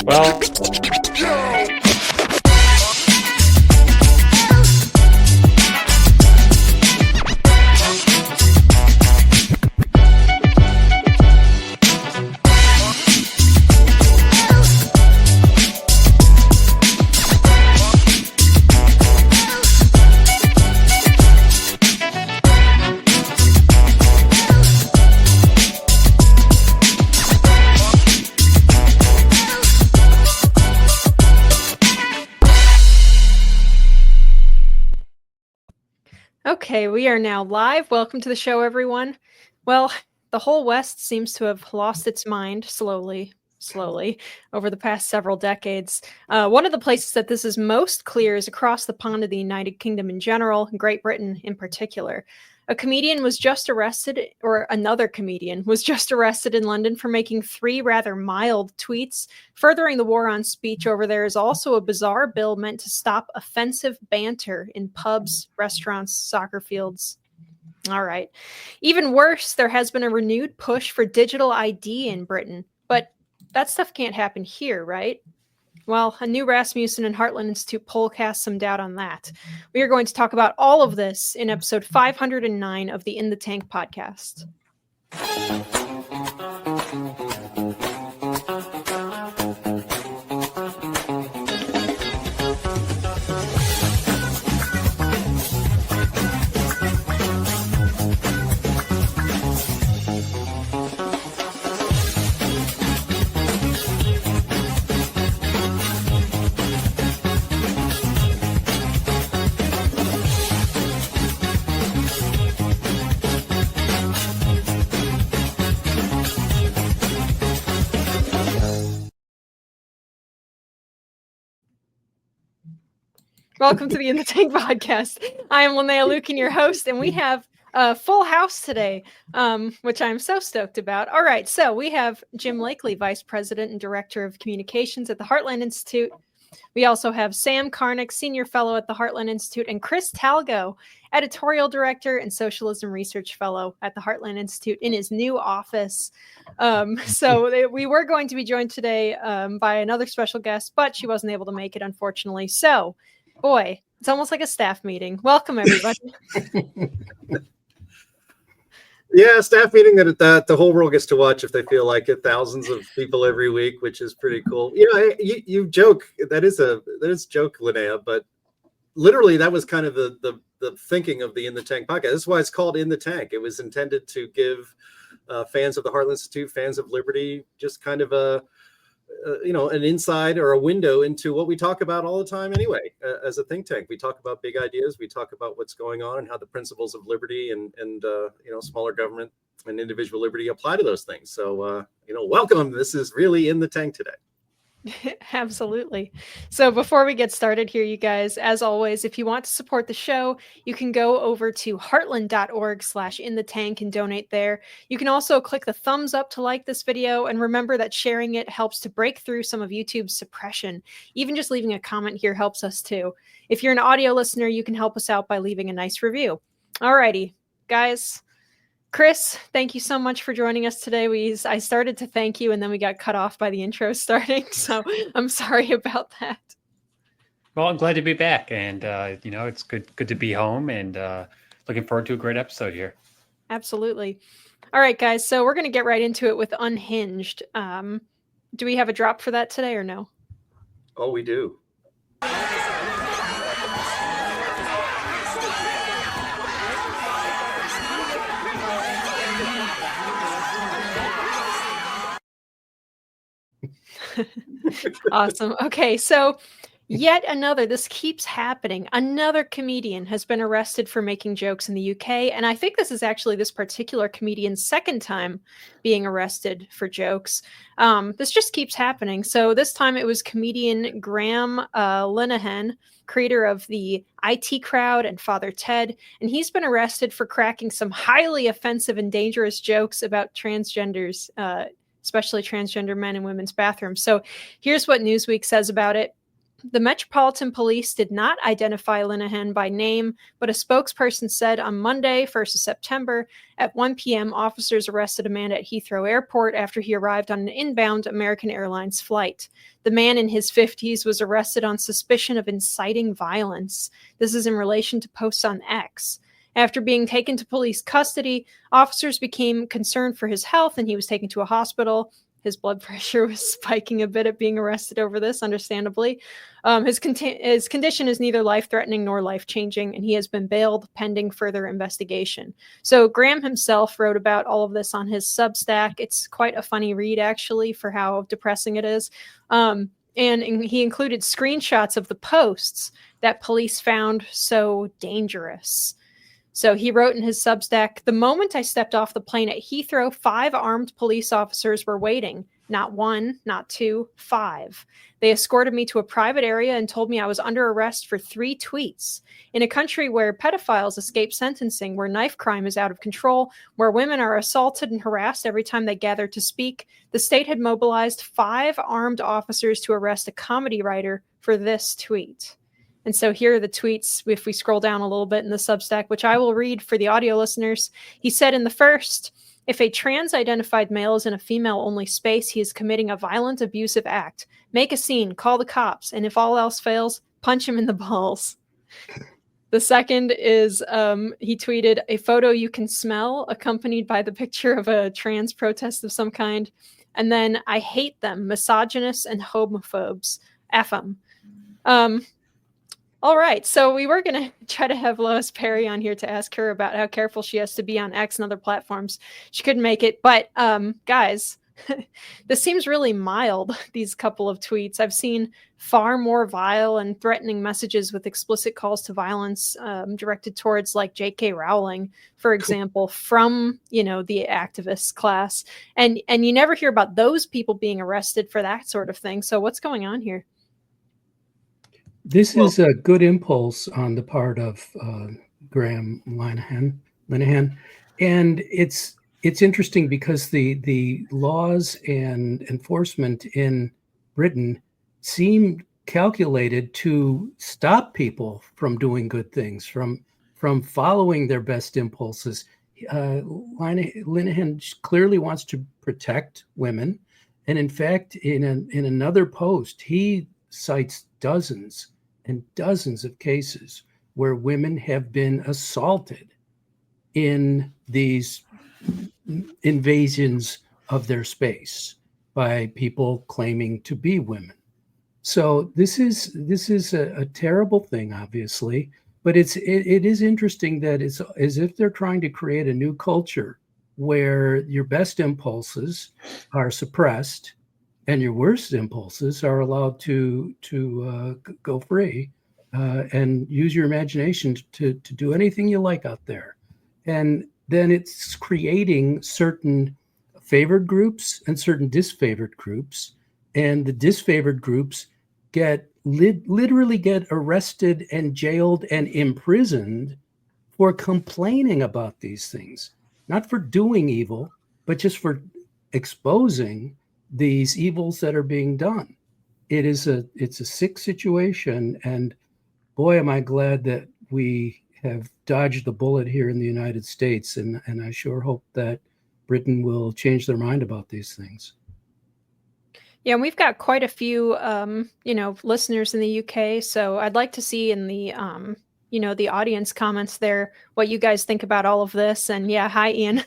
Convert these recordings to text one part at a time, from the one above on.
Well, Okay, we are now live. Welcome to the show, everyone. Well, the whole West seems to have lost its mind slowly over the past several decades. One of the places that this is most clear is across the pond of the United Kingdom in general, and Great Britain in particular. Another comedian was just arrested in London for making 3 rather mild tweets. Furthering the war on speech over there is also a bizarre bill meant to stop offensive banter in pubs, restaurants, soccer fields. All right. Even worse, there has been a renewed push for digital ID in Britain. But that stuff can't happen here, right? Well, a new Rasmussen and Heartland Institute poll casts some doubt on that. We are going to talk about all of this in episode 509 of the In the Tank podcast. Welcome to the In the Tank podcast. I am Linnea, Lueken, your host, and we have a full house today, which I'm so stoked about. All right, so we have Jim Lakely, Vice President and Director of Communications at the Heartland Institute. We also have Sam Karnick, Senior Fellow at the Heartland Institute, and Chris Talgo, Editorial Director and Socialism Research Fellow at the Heartland Institute in his new office. So we were going to be joined today by another special guest, but she wasn't able to make it, unfortunately. So, boy, it's almost like a staff meeting. Welcome, everybody. Yeah, staff meeting that the whole world gets to watch if they feel like it. Thousands of people every week, which is pretty cool. You know, you joke that is a joke, Linnea, but literally that was kind of the thinking of the In the Tank podcast. That's why it's called In the Tank. It was intended to give fans of the Heartland Institute, fans of liberty, just kind of an inside or a window into what we talk about all the time anyway. As a think tank, we talk about big ideas, we talk about what's going on and how the principles of liberty and smaller government and individual liberty apply to those things. So welcome. This is really In the Tank today. Absolutely. So before we get started here, you guys, as always, if you want to support the show, you can go over to heartland.org/inthetank and donate there. You can also click the thumbs up to like this video, and remember that sharing it helps to break through some of YouTube's suppression. Even just leaving a comment here helps us too. If you're an audio listener, you can help us out by leaving a nice review. Alrighty, guys. Chris, thank you so much for joining us today. I started to thank you, and then we got cut off by the intro starting, so I'm sorry about that. Well, I'm glad to be back, and it's good to be home, and looking forward to a great episode here. Absolutely. All right, guys, so we're going to get right into it with Unhinged. Do we have a drop for that today or no? Oh, we do. Awesome. Okay, so this keeps happening. Another comedian has been arrested for making jokes in the UK, and I think this is actually this particular comedian's second time being arrested for jokes. This just keeps happening. So this time it was comedian Graham Linehan, creator of the IT Crowd and Father Ted, and he's been arrested for cracking some highly offensive and dangerous jokes about transgenders, especially transgender men in women's bathrooms. So here's what Newsweek says about it. The Metropolitan Police did not identify Linehan by name, but a spokesperson said on Monday, 1st of September, at 1 p.m., officers arrested a man at Heathrow Airport after he arrived on an inbound American Airlines flight. The man in his 50s was arrested on suspicion of inciting violence. This is in relation to posts on X. After being taken to police custody, officers became concerned for his health and he was taken to a hospital. His blood pressure was spiking a bit at being arrested over this, understandably. His condition is neither life-threatening nor life-changing, and he has been bailed pending further investigation. So Graham himself wrote about all of this on his Substack. It's quite a funny read, actually, for how depressing it is. And he included screenshots of the posts that police found so dangerous. So he wrote in his Substack, "The moment I stepped off the plane at Heathrow, 5 armed police officers were waiting. Not 1, not 2, 5. They escorted me to a private area and told me I was under arrest for 3 tweets. In a country where pedophiles escape sentencing, where knife crime is out of control, where women are assaulted and harassed every time they gather to speak, the state had mobilized 5 armed officers to arrest a comedy writer for this tweet." And so here are the tweets, if we scroll down a little bit in the Substack, which I will read for the audio listeners. He said in the first, "If a trans-identified male is in a female-only space, he is committing a violent, abusive act. Make a scene, call the cops, and if all else fails, punch him in the balls." The second is he tweeted, "A photo you can smell," accompanied by the picture of a trans protest of some kind. And then, "I hate them, misogynists and homophobes. F them." All right, so we were going to try to have Lois Perry on here to ask her about how careful she has to be on X and other platforms. She couldn't make it, but guys, this seems really mild, these couple of tweets. I've seen far more vile and threatening messages with explicit calls to violence directed towards like J.K. Rowling, for example, from, the activist class. And you never hear about those people being arrested for that sort of thing. So what's going on here? This is a good impulse on the part of Graham Linehan, and it's interesting because the laws and enforcement in Britain seem calculated to stop people from doing good things, from following their best impulses. Linehan clearly wants to protect women, and in fact, in another post, he cites dozens and dozens of cases where women have been assaulted in these invasions of their space by people claiming to be women. So this is a terrible thing, obviously, but it is interesting that it's as if they're trying to create a new culture where your best impulses are suppressed and your worst impulses are allowed to go free and use your imagination to do anything you like out there. And then it's creating certain favored groups and certain disfavored groups. And the disfavored groups literally get arrested and jailed and imprisoned for complaining about these things, not for doing evil, but just for exposing these evils that are being done. It's a sick situation, and boy, am I glad that we have dodged the bullet here in the United States, and I sure hope that Britain will change their mind about these things. Yeah, and we've got quite a few, listeners in the UK, so I'd like to see in the, the audience comments there what you guys think about all of this. And yeah, hi, Ian.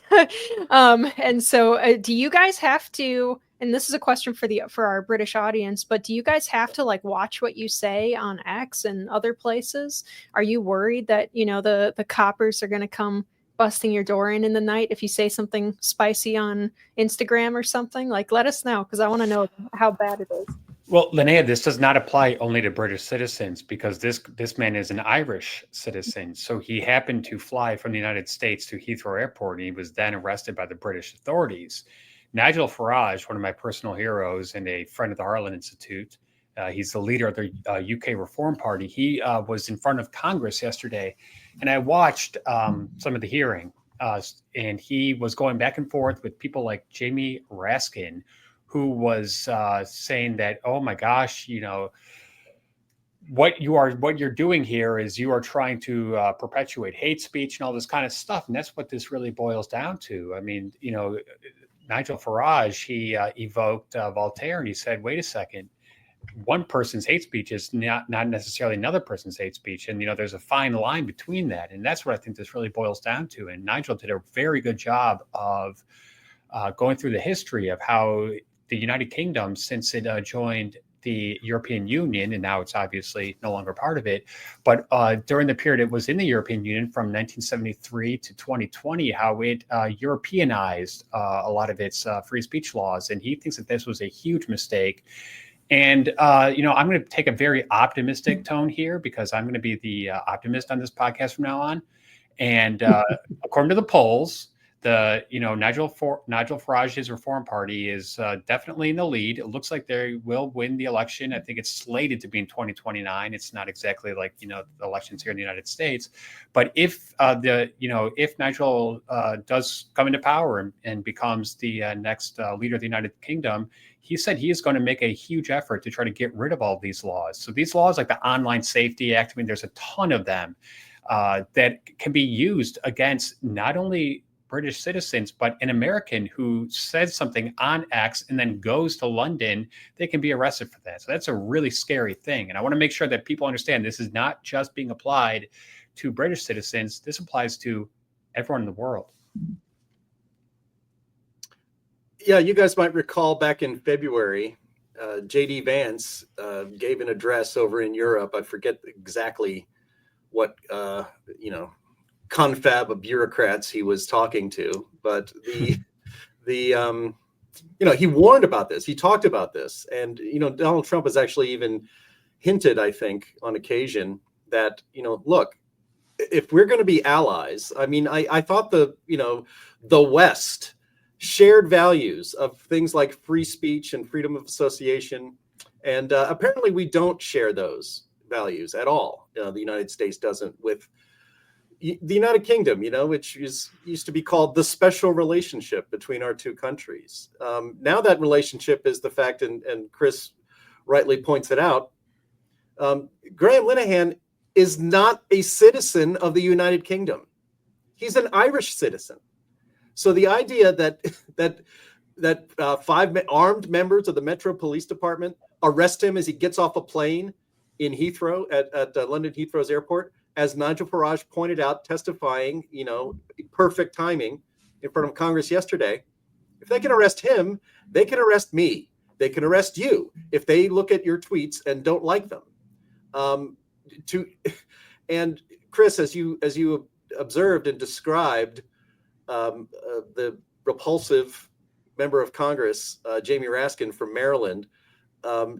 And so do you guys have to, and this is a question for our British audience, but do you guys have to watch what you say on X and other places? Are you worried that, the coppers are going to come busting your door in the night if you say something spicy on Instagram or something? Let us know, because I want to know how bad it is. Well, Linnea, this does not apply only to British citizens, because this man is an Irish citizen. So he happened to fly from the United States to Heathrow Airport, and he was then arrested by the British authorities. Nigel Farage, one of my personal heroes and a friend of the Heartland Institute, he's the leader of the UK Reform Party. He was in front of Congress yesterday, and I watched some of the hearing, and he was going back and forth with people like Jamie Raskin, who was saying that, oh my gosh, what you're doing here is you are trying to perpetuate hate speech and all this kind of stuff, and that's what this really boils down to. I mean, Nigel Farage, he evoked Voltaire, and he said, "Wait a second, one person's hate speech is not necessarily another person's hate speech, and there's a fine line between that." And that's what I think this really boils down to. And Nigel did a very good job of going through the history of how the United Kingdom, since it joined the European Union, and now it's obviously no longer part of it, but during the period it was in the European Union from 1973 to 2020, how it Europeanized a lot of its free speech laws. And he thinks that this was a huge mistake. And, I'm going to take a very optimistic tone here because I'm going to be the optimist on this podcast from now on. And according to the polls, Nigel Farage's Reform Party is definitely in the lead. It looks like they will win the election. I think it's slated to be in 2029. It's not exactly like the elections here in the United States, but if Nigel does come into power and becomes the next leader of the United Kingdom, he said he is going to make a huge effort to try to get rid of all these laws. So these laws, like the Online Safety Act, I mean, there's a ton of them that can be used against not only British citizens, but an American who says something on X and then goes to London, they can be arrested for that. So that's a really scary thing. And I want to make sure that people understand this is not just being applied to British citizens. This applies to everyone in the world. Yeah, you guys might recall back in February, J.D. Vance gave an address over in Europe. I forget exactly what, confab of bureaucrats he was talking to, but he warned about this. He talked about this, and Donald Trump has actually even hinted, I think, on occasion that look, if we're going to be allies, I mean, I thought the West shared values of things like free speech and freedom of association, and apparently we don't share those values at all. The United States doesn't with the United Kingdom, which used to be called the special relationship between our two countries. Now that relationship is the fact, and Chris rightly points it out, Graham Linehan is not a citizen of the United Kingdom. He's an Irish citizen. So the idea that 5 armed members of the Metro Police Department arrest him as he gets off a plane in Heathrow at London Heathrow's airport, as Nigel Farage pointed out, testifying, perfect timing in front of Congress yesterday. If they can arrest him, they can arrest me. They can arrest you if they look at your tweets and don't like them. And Chris, as you observed and described, the repulsive member of Congress, Jamie Raskin from Maryland,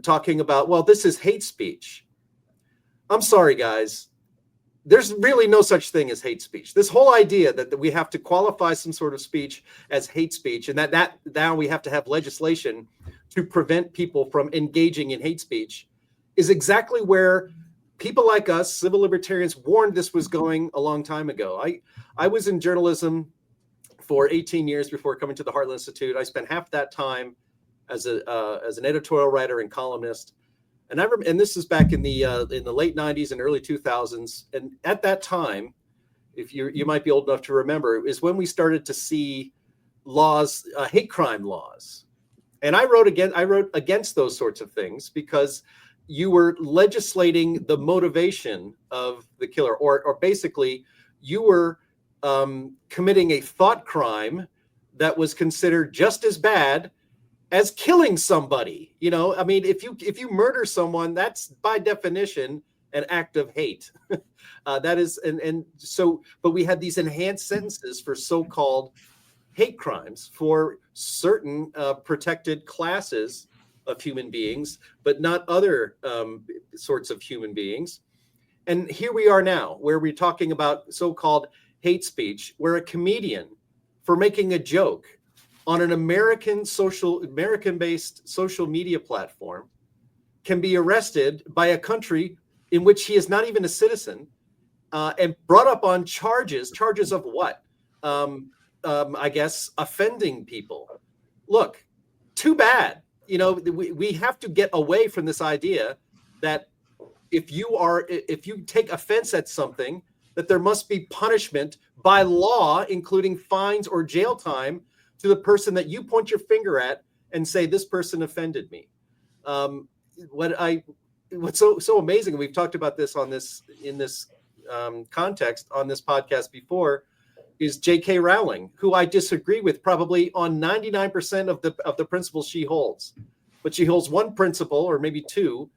talking about, well, this is hate speech. I'm sorry, guys. There's really no such thing as hate speech. This whole idea that we have to qualify some sort of speech as hate speech, and that now we have to have legislation to prevent people from engaging in hate speech, is exactly where people like us, civil libertarians, warned this was going a long time ago. I was in journalism for 18 years before coming to the Heartland Institute. I spent half that time as an editorial writer and columnist. And this is back in the late 90s and early 2000s. And at that time, if you might be old enough to remember, is when we started to see laws, hate crime laws. And I wrote against those sorts of things because you were legislating the motivation of the killer, or basically you were committing a thought crime that was considered just as bad as killing somebody. I mean, if you murder someone, that's by definition an act of hate. That is, but we had these enhanced sentences for so-called hate crimes for certain protected classes of human beings, but not other sorts of human beings. And here we are now, where we're talking about so-called hate speech, where a comedian, for making a joke on an American-based social media platform, can be arrested by a country in which he is not even a citizen, and brought up on charges of what? I guess offending people. Look, too bad. We have to get away from this idea that if you take offense at something, that there must be punishment by law, including fines or jail time, to the person that you point your finger at and say, this person offended me. What's so amazing, and we've talked about this in this context on this podcast before, is J.K. Rowling, who I disagree with probably on 99% of the principles she holds. But she holds one principle, or maybe two,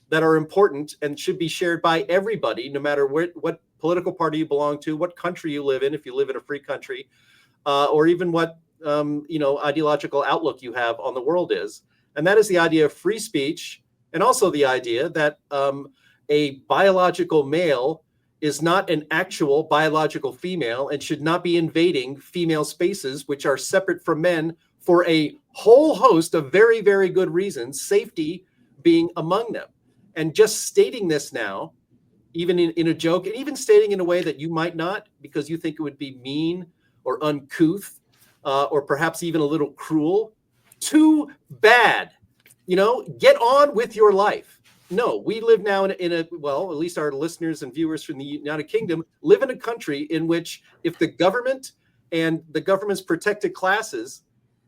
that are important and should be shared by everybody, no matter what political party you belong to, what country you live in, if you live in a free country, or even what ideological outlook you have on the world is. And that is the idea of free speech, and also the idea that a biological male is not an actual biological female and should not be invading female spaces, which are separate from men, for a whole host of very, very good reasons, safety being among them. And just stating this now, even in a joke, and even stating in a way that you might not, because you think it would be mean or uncouth, or perhaps even a little cruel, too bad. Get on with your life. No, we live now in a well, at least our listeners and viewers from the United Kingdom live in a country in which if the government and the government's protected classes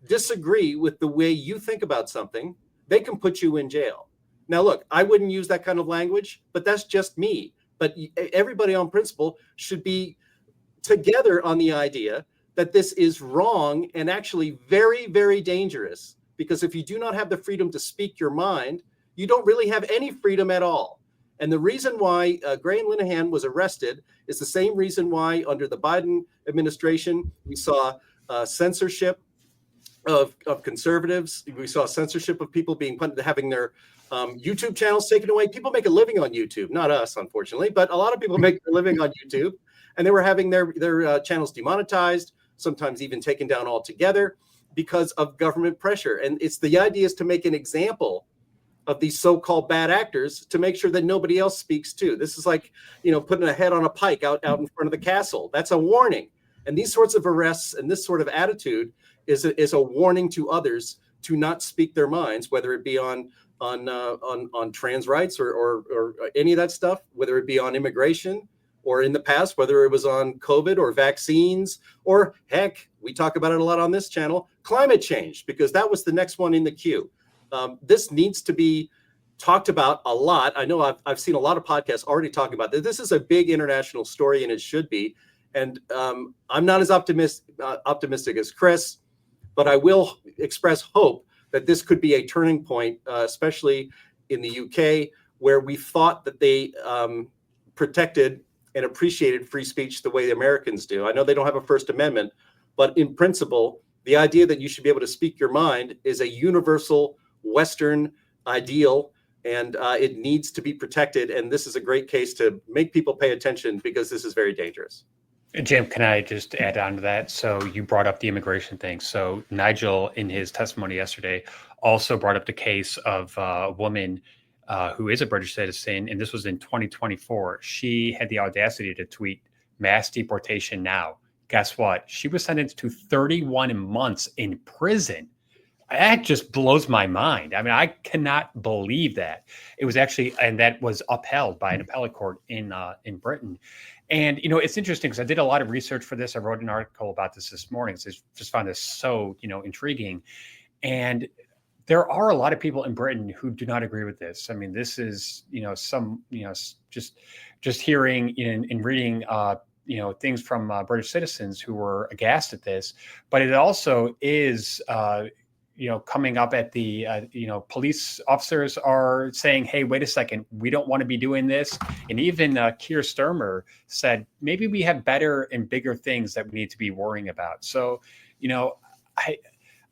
disagree with the way you think about something, they can put you in jail. Now, look, I wouldn't use that kind of language, but that's just me. But everybody on principle should be together on the idea that this is wrong and actually very, very dangerous. Because if you do not have the freedom to speak your mind, you don't really have any freedom at all. And the reason why Graham Linehan was arrested is the same reason why under the Biden administration, we saw censorship of conservatives. We saw censorship of people having their YouTube channels taken away. People make a living on YouTube, not us, unfortunately, but a lot of people make a living on YouTube. And they were having their channels demonetized, sometimes even taken down altogether because of government pressure. And it's the idea is to make an example of these so-called bad actors to make sure that nobody else speaks too. This is like, putting a head on a pike out in front of the castle. That's a warning. And these sorts of arrests and this sort of attitude is a warning to others to not speak their minds, whether it be on trans rights or any of that stuff, whether it be on immigration or in the past, whether it was on COVID or vaccines, or heck, we talk about it a lot on this channel, climate change, because that was the next one in the queue. This needs to be talked about a lot. I know I've seen a lot of podcasts already talking about this. This is a big international story, and it should be. And I'm not as optimistic as Chris, but I will express hope that this could be a turning point, especially in the UK, where we thought that they protected and appreciated free speech the way the Americans do. I know they don't have a First Amendment, but in principle, the idea that you should be able to speak your mind is a universal Western ideal, and it needs to be protected. And this is a great case to make people pay attention, because this is very dangerous. Jim, can I just add on to that? So you brought up the immigration thing. So Nigel, in his testimony yesterday, also brought up the case of a woman who is a British citizen, and this was in 2024. She had the audacity to tweet, "Mass deportation now." Guess what? She was sentenced to 31 months in prison. That just blows my mind. I mean, I cannot believe that. It was actually, and that was upheld by an appellate court in Britain. And, it's interesting because I did a lot of research for this. I wrote an article about this morning. So I just found this so, intriguing. And there are a lot of people in Britain who do not agree with this. I mean, this is, just hearing and reading, things from British citizens who were aghast at this. But it also is, coming up at the, police officers are saying, hey, wait a second, we don't want to be doing this. And even Keir Starmer said, maybe we have better and bigger things that we need to be worrying about. So,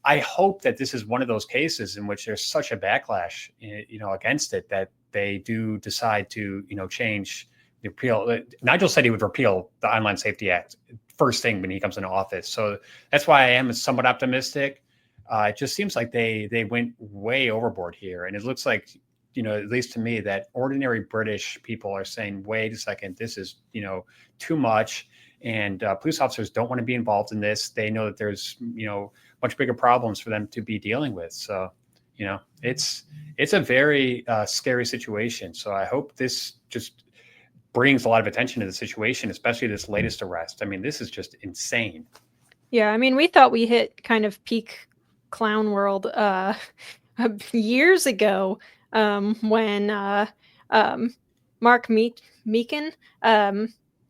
I hope that this is one of those cases in which there's such a backlash, against it, that they do decide to, change the repeal. Nigel said he would repeal the Online Safety Act first thing when he comes into office. So that's why I am somewhat optimistic. It just seems like they went way overboard here. And it looks like, at least to me, that ordinary British people are saying, wait a second, this is, too much. And police officers don't want to be involved in this. They know that there's, much bigger problems for them to be dealing with. So, You know, it's a very scary situation. So I hope this just brings a lot of attention to the situation, especially this latest arrest. I mean, this is just insane. Yeah, I mean, we thought we hit kind of peak clown world years ago when Mark Meekin,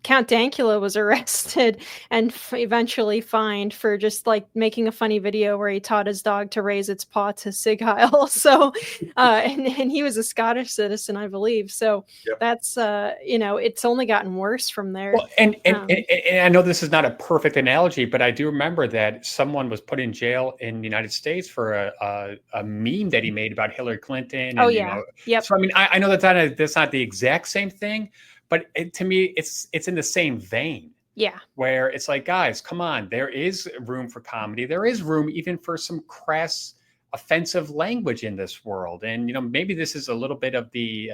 Count Dankula was arrested and eventually fined for just like making a funny video where he taught his dog to raise its paw to Sig Heil. So, and he was a Scottish citizen, I believe. So that's, it's only gotten worse from there. Well, and I know this is not a perfect analogy, but I do remember that someone was put in jail in the United States for a meme that he made about Hillary Clinton. And, Yep. So, I mean, I know that's not the exact same thing, but to me, it's in the same vein. Yeah. Where it's like, guys, come on, there is room for comedy. There is room even for some crass, offensive language in this world. And, maybe this is a little bit of the,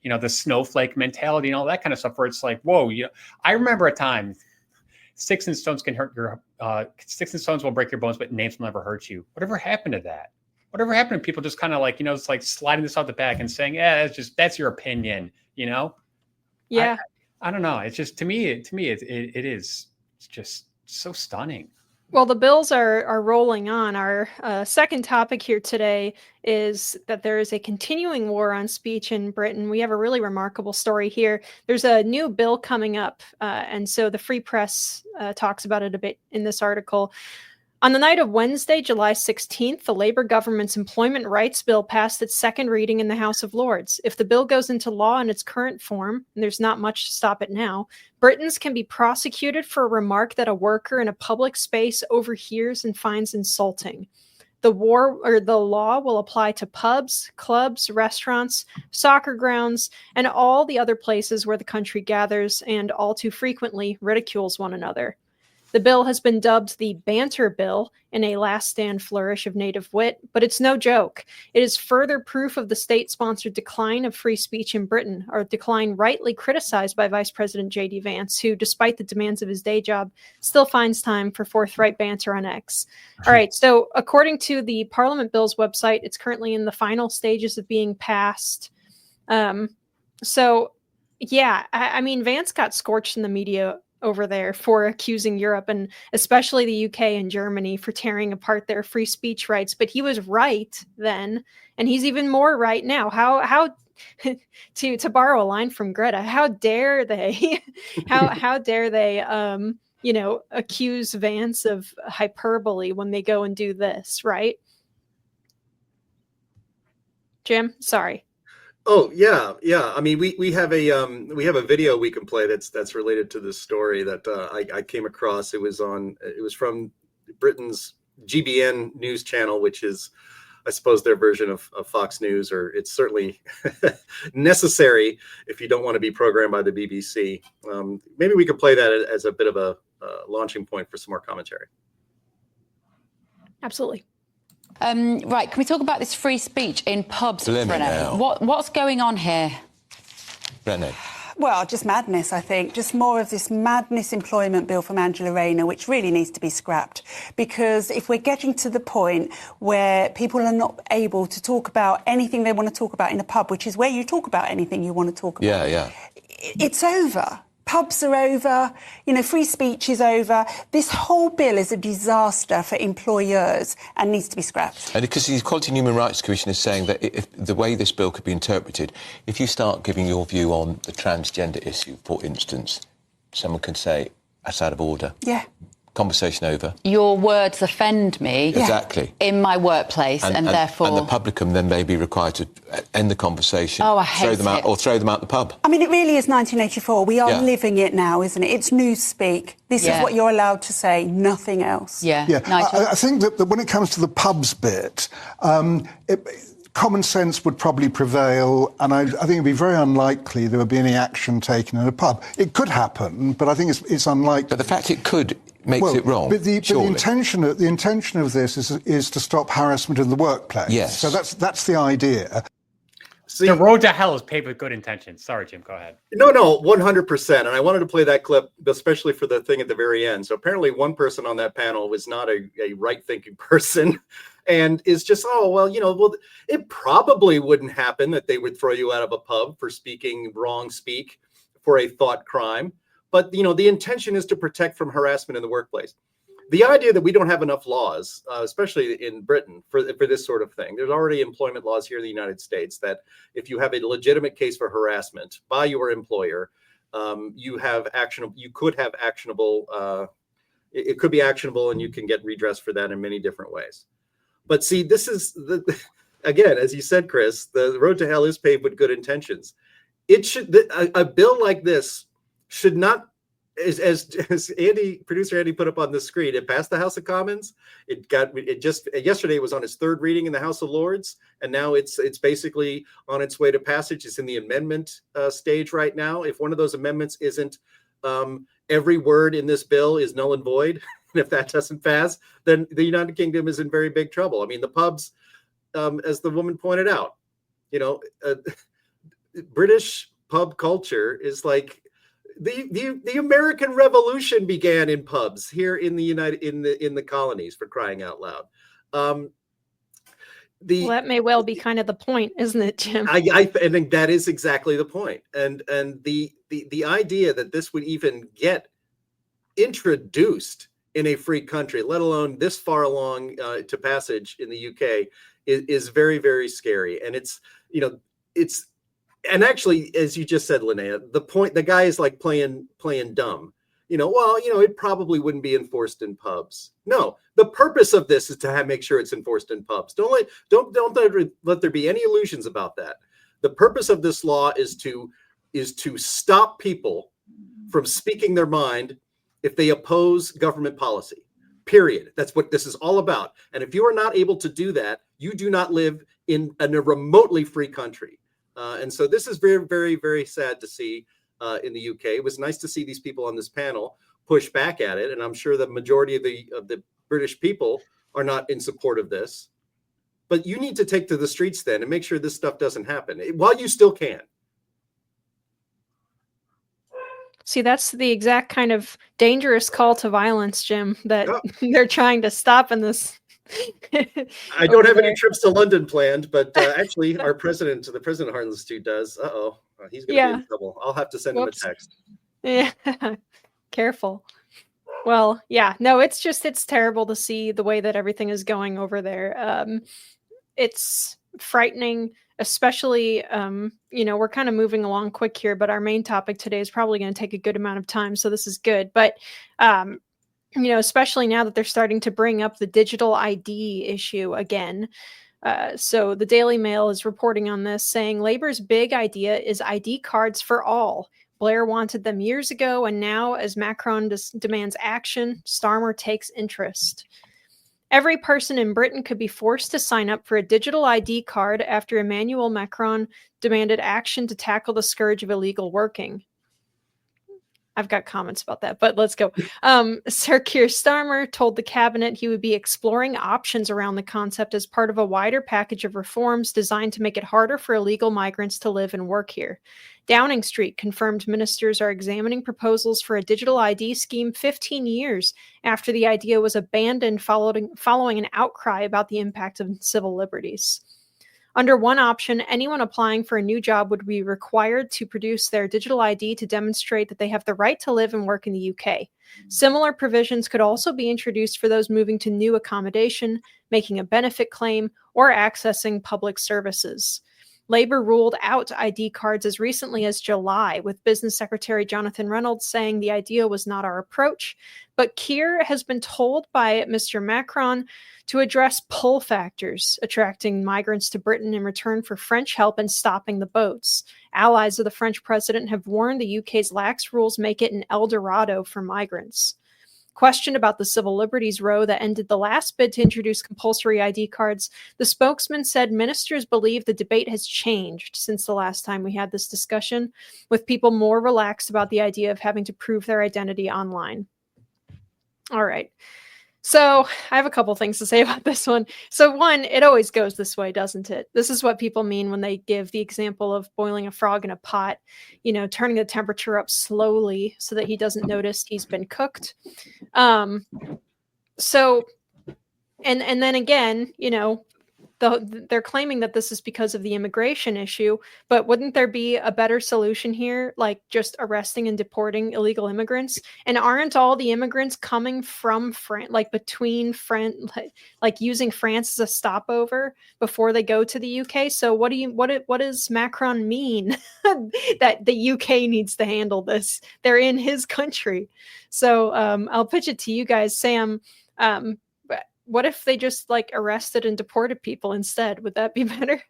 the snowflake mentality and all that kind of stuff where it's like, whoa, I remember a time, sticks and stones will break your bones, but names will never hurt you. Whatever happened to that? Whatever happened to people just kind of like, it's like sliding this off the back and saying, yeah, that's your opinion, Yeah. I don't know. It's just, to me, it is just so stunning. Well, the bills are rolling on. Our second topic here today is that there is a continuing war on speech in Britain. We have a really remarkable story here. There's a new bill coming up, and so the Free Press talks about it a bit in this article. On the night of Wednesday, July 16th, the Labour government's Employment Rights Bill passed its second reading in the House of Lords. If the bill goes into law in its current form, and there's not much to stop it now, Britons can be prosecuted for a remark that a worker in a public space overhears and finds insulting. The law will apply to pubs, clubs, restaurants, soccer grounds, and all the other places where the country gathers and all too frequently ridicules one another. The bill has been dubbed the Banter Bill in a last stand flourish of native wit, but it's no joke. It is further proof of the state-sponsored decline of free speech in Britain, a decline rightly criticized by Vice President J.D. Vance, who, despite the demands of his day job, still finds time for forthright banter on X. All right, so according to the Parliament Bills website, it's currently in the final stages of being passed. I mean, Vance got scorched in the media over there for accusing Europe and especially the UK and Germany for tearing apart their free speech rights. But he was right then, and he's even more right now. How to borrow a line from Greta, how dare they how dare they accuse Vance of hyperbole when they go and do this, right? Jim, sorry. Oh yeah. I mean, we have a video we can play that's related to this story that I came across. It was from Britain's GBN news channel, which is, I suppose, their version of Fox News, or it's certainly necessary if you don't want to be programmed by the BBC. Maybe we could play that as a bit of a launching point for some more commentary. Absolutely. Right, can we talk about this free speech in pubs, Renee? What's going on here? Renee? Well, just madness, I think. Just more of this madness employment bill from Angela Rayner, which really needs to be scrapped. Because if we're getting to the point where people are not able to talk about anything they want to talk about in a pub, which is where you talk about anything you want to talk about. Yeah. It's over. Pubs are over, free speech is over. This whole bill is a disaster for employers and needs to be scrapped. And because the Equality and Human Rights Commission is saying that if the way this bill could be interpreted, if you start giving your view on the transgender issue, for instance, someone can say, that's out of order. Yeah. Conversation over. Your words offend me. Exactly. In my workplace, and therefore... And the publican then may be required to end the conversation, I hate throw them out, or throw them out the pub. I mean, it really is 1984. We are living it now, isn't it? It's newspeak. This is what you're allowed to say, nothing else. Yeah. I think that when it comes to the pubs bit, common sense would probably prevail, and I think it'd be very unlikely there would be any action taken in a pub. It could happen, but I think it's unlikely. But the fact it could makes it wrong. But the intention of this is to stop harassment in the workplace. Yes. So that's the idea. See, the road to hell is paved with good intentions. Sorry, Jim, go ahead. No, 100%. And I wanted to play that clip, especially for the thing at the very end. So apparently one person on that panel was not a right-thinking person. and is just, oh, well, it probably wouldn't happen that they would throw you out of a pub for speaking wrong speak for a thought crime. But, the intention is to protect from harassment in the workplace. The idea that we don't have enough laws, especially in Britain, for this sort of thing. There's already employment laws here in the United States that if you have a legitimate case for harassment by your employer, you could have actionable. It could be actionable, and you can get redress for that in many different ways. But see, this is again, as you said, Chris, the road to hell is paved with good intentions. It should a bill like this should not, as producer Andy put up on the screen, it passed the House of Commons. Yesterday it was on its third reading in the House of Lords, and now it's basically on its way to passage. It's in the amendment stage right now. If one of those amendments isn't, every word in this bill is null and void, and if that doesn't pass, then the United Kingdom is in very big trouble. I mean, the pubs, as the woman pointed out, British pub culture is like the American Revolution began in pubs here in the in the colonies, for crying out loud. Well, that may well be kind of the point, isn't it, Jim? I think that is exactly the point. And the idea that this would even get introduced in a free country, let alone this far along to passage in the UK, is very, very scary. And and actually, as you just said, Linnea, the guy is like playing dumb. It probably wouldn't be enforced in pubs. No, the purpose of this is to make sure it's enforced in pubs. Don't let there be any illusions about that. The purpose of this law is to stop people from speaking their mind if they oppose government policy. Period. That's what this is all about. And if you are not able to do that, you do not live in a remotely free country. And so this is very, very, very sad to see in the UK. It was nice to see these people on this panel push back at it, and I'm sure the majority of the British people are not in support of this. But you need to take to the streets then and make sure this stuff doesn't happen while you still can. See, that's the exact kind of dangerous call to violence, Jim, that they're trying to stop in this. I don't have any trips to London planned, but actually our the president of Heartland Institute does. He's going to be in trouble. I'll have to send him a text. Yeah, careful. Well, yeah, no, it's terrible to see the way that everything is going over there. It's frightening, especially, we're kind of moving along quick here, but our main topic today is probably going to take a good amount of time. So this is good. But, especially now that they're starting to bring up the digital ID issue again. So the Daily Mail is reporting on this, saying Labour's big idea is ID cards for all. Blair wanted them years ago, and now, as Macron demands action, Starmer takes interest. Every person in Britain could be forced to sign up for a digital ID card after Emmanuel Macron demanded action to tackle the scourge of illegal working. I've got comments about that, but let's go. Sir Keir Starmer told the cabinet he would be exploring options around the concept as part of a wider package of reforms designed to make it harder for illegal migrants to live and work here. Downing Street confirmed ministers are examining proposals for a digital ID scheme 15 years after the idea was abandoned following an outcry about the impact of civil liberties. Under one option, anyone applying for a new job would be required to produce their digital ID to demonstrate that they have the right to live and work in the UK. Similar provisions could also be introduced for those moving to new accommodation, making a benefit claim, or accessing public services. Labour ruled out ID cards as recently as July, with Business Secretary Jonathan Reynolds saying the idea was not our approach. But Keir has been told by Mr. Macron to address pull factors, attracting migrants to Britain in return for French help in stopping the boats. Allies of the French president have warned the UK's lax rules make it an El Dorado for migrants. Questioned about the civil liberties row that ended the last bid to introduce compulsory ID cards, the spokesman said ministers believe the debate has changed since the last time we had this discussion, with people more relaxed about the idea of having to prove their identity online. All right. So I have a couple things to say about this one. So one, it always goes this way, doesn't it? This is what people mean when they give the example of boiling a frog in a pot, turning the temperature up slowly so that he doesn't notice he's been cooked. So And then again, they're claiming that this is because of the immigration issue, but wouldn't there be a better solution here, like just arresting and deporting illegal immigrants? And aren't all the immigrants coming from France, like between France, like using France as a stopover before they go to the UK? So what does Macron mean that the UK needs to handle this? They're in his country. So I'll pitch it to you guys, Sam. What if they just like arrested and deported people instead? Would that be better?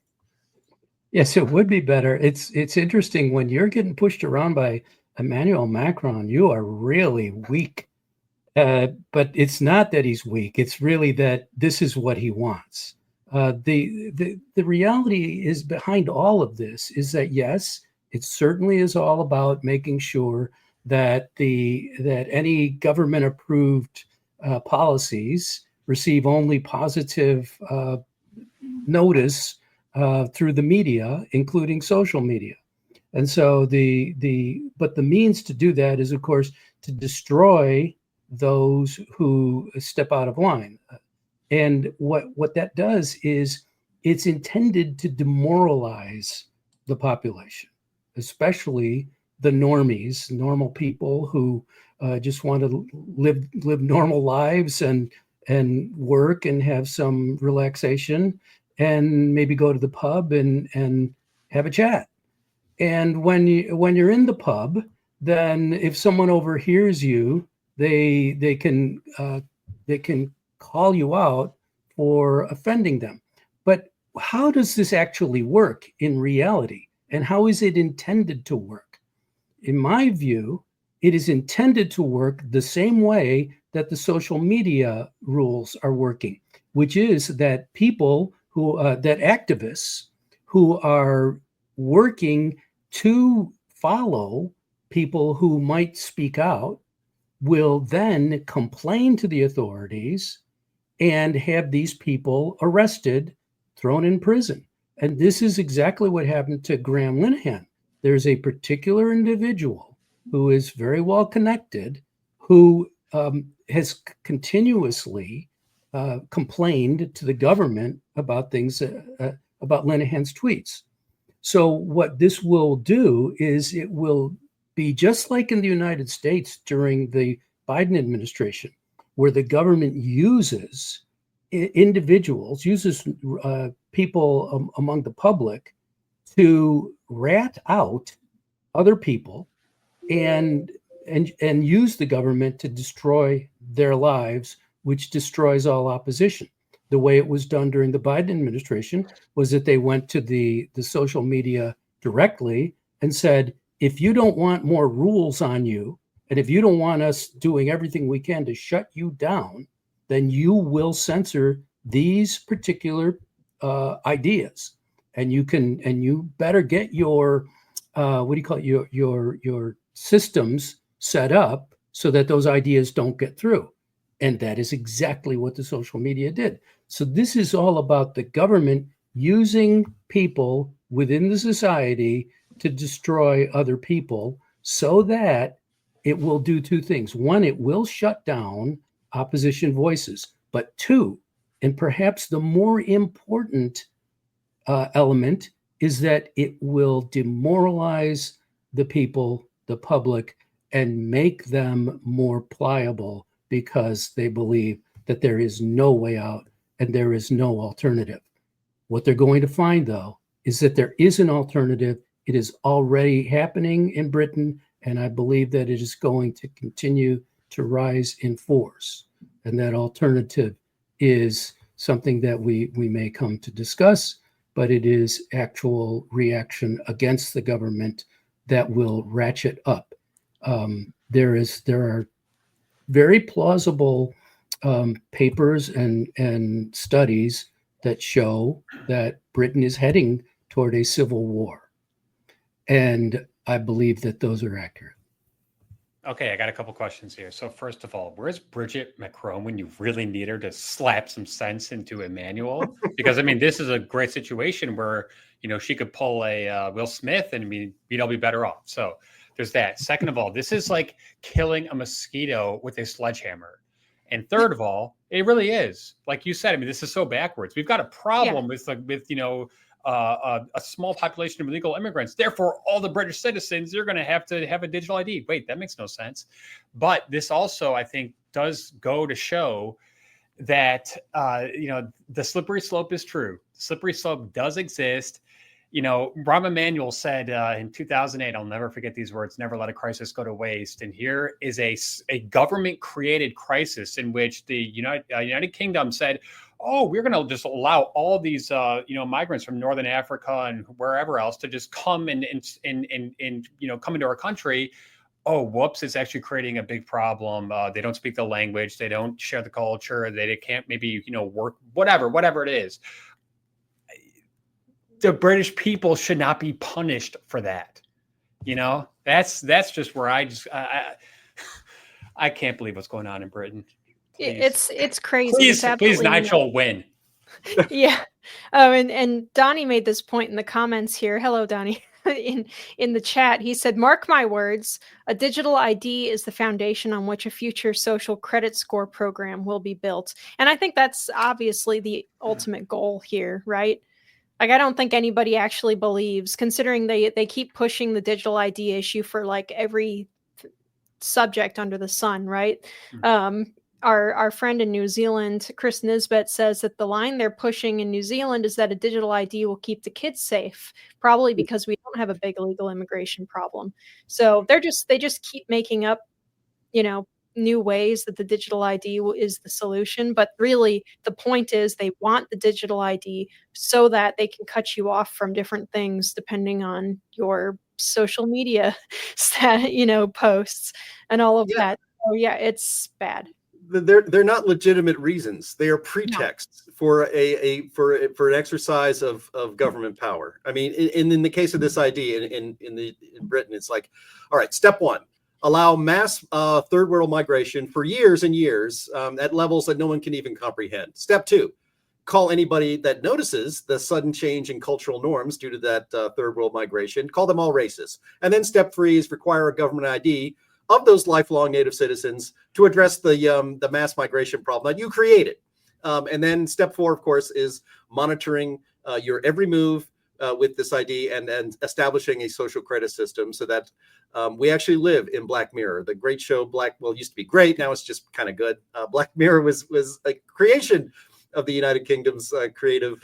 Yes, it would be better. It's interesting when you're getting pushed around by Emmanuel Macron, you are really weak. But it's not that he's weak. It's really that this is what he wants. The reality is behind all of this is that, yes, it certainly is all about making sure that any government approved policies receive only positive notice through the media, including social media. And so but the means to do that is, of course, to destroy those who step out of line. And what that does is it's intended to demoralize the population, especially the normies, normal people who just want to live normal lives and work and have some relaxation and maybe go to the pub and have a chat. And when you're in the pub, then if someone overhears you, they can call you out for offending them. But how does this actually work in reality? And how is it intended to work? In my view, it is intended to work the same way that the social media rules are working, which is that activists who are working to follow people who might speak out will then complain to the authorities and have these people arrested, thrown in prison. And this is exactly what happened to Graham Linehan. There's a particular individual who is very well connected, who has continuously complained to the government about things, about Linehan's tweets. So what this will do is it will be just like in the United States during the Biden administration, where the government uses people among the public to rat out other people and use the government to destroy their lives, which destroys all opposition. The way it was done during the Biden administration was that they went to the social media directly and said, if you don't want more rules on you, and if you don't want us doing everything we can to shut you down, then you will censor these particular ideas. And you better get your your systems set up so that those ideas don't get through. And that is exactly what the social media did. So this is all about the government using people within the society to destroy other people so that it will do two things. One, it will shut down opposition voices. But two, and perhaps the more important element, is that it will demoralize the people, the public, and make them more pliable because they believe that there is no way out and there is no alternative. What they're going to find, though, is that there is an alternative. It is already happening in Britain, and I believe that it is going to continue to rise in force. And that alternative is something that we may come to discuss, but it is actual reaction against the government that will ratchet up. There are very plausible papers and studies that show that Britain is heading toward a civil war. And I believe that those are accurate. Okay, I got a couple questions here. So first of all, where's Bridget Macron when you really need her to slap some sense into Emmanuel? Because I mean, this is a great situation where, you know, she could pull a Will Smith and we'd all be better off. So there's that. Second of all, this is like killing a mosquito with a sledgehammer. And third of all, It really is. Like you said, I mean, this is so backwards. We've got a problem with a small population of illegal immigrants. Therefore, all the British citizens, they're going to have a digital ID. Wait, that makes no sense. But this also, I think, does go to show that, the slippery slope is true. Slippery slope does exist. Rahm Emanuel said in 2008, I'll never forget these words, never let a crisis go to waste. And here is a government-created crisis in which the United Kingdom said, oh, we're going to just allow all these, migrants from Northern Africa and wherever else to just come and come into our country. Oh, whoops, it's actually creating a big problem. They don't speak the language. They don't share the culture. They can't maybe, work, whatever it is. The British people should not be punished for that. That's just where I can't believe what's going on in Britain. Please. It's crazy. Please, Nigel, win. Yeah. Oh, and Donnie made this point in the comments here. Hello, Donnie. in the chat, he said, mark my words, a digital ID is the foundation on which a future social credit score program will be built. And I think that's obviously the ultimate goal here, right? Like, I don't think anybody actually believes, considering they keep pushing the digital ID issue for like every subject under the sun, right? Our friend in New Zealand, Chris Nisbet, says that the line they're pushing in New Zealand is that a digital ID will keep the kids safe, probably because we don't have a big illegal immigration problem. So they just keep making up, new ways that the digital ID is the solution. But really, the point is they want the digital ID so that they can cut you off from different things depending on your social media posts and all of that. So yeah, it's bad. They're not legitimate reasons. They are pretexts for an exercise of government power. I mean, in the case of this ID in Britain, it's like, all right, step one, allow mass third world migration for years and years at levels that no one can even comprehend. Step two, call anybody that notices the sudden change in cultural norms due to that third world migration, call them all racist. And then step three is require a government ID of those lifelong native citizens to address the mass migration problem that you created. And then step four, of course, is monitoring your every move with this ID and establishing a social credit system so that we actually live in Black Mirror. The great show used to be great. Now it's just kind of good. Black Mirror was a creation of the United Kingdom's creative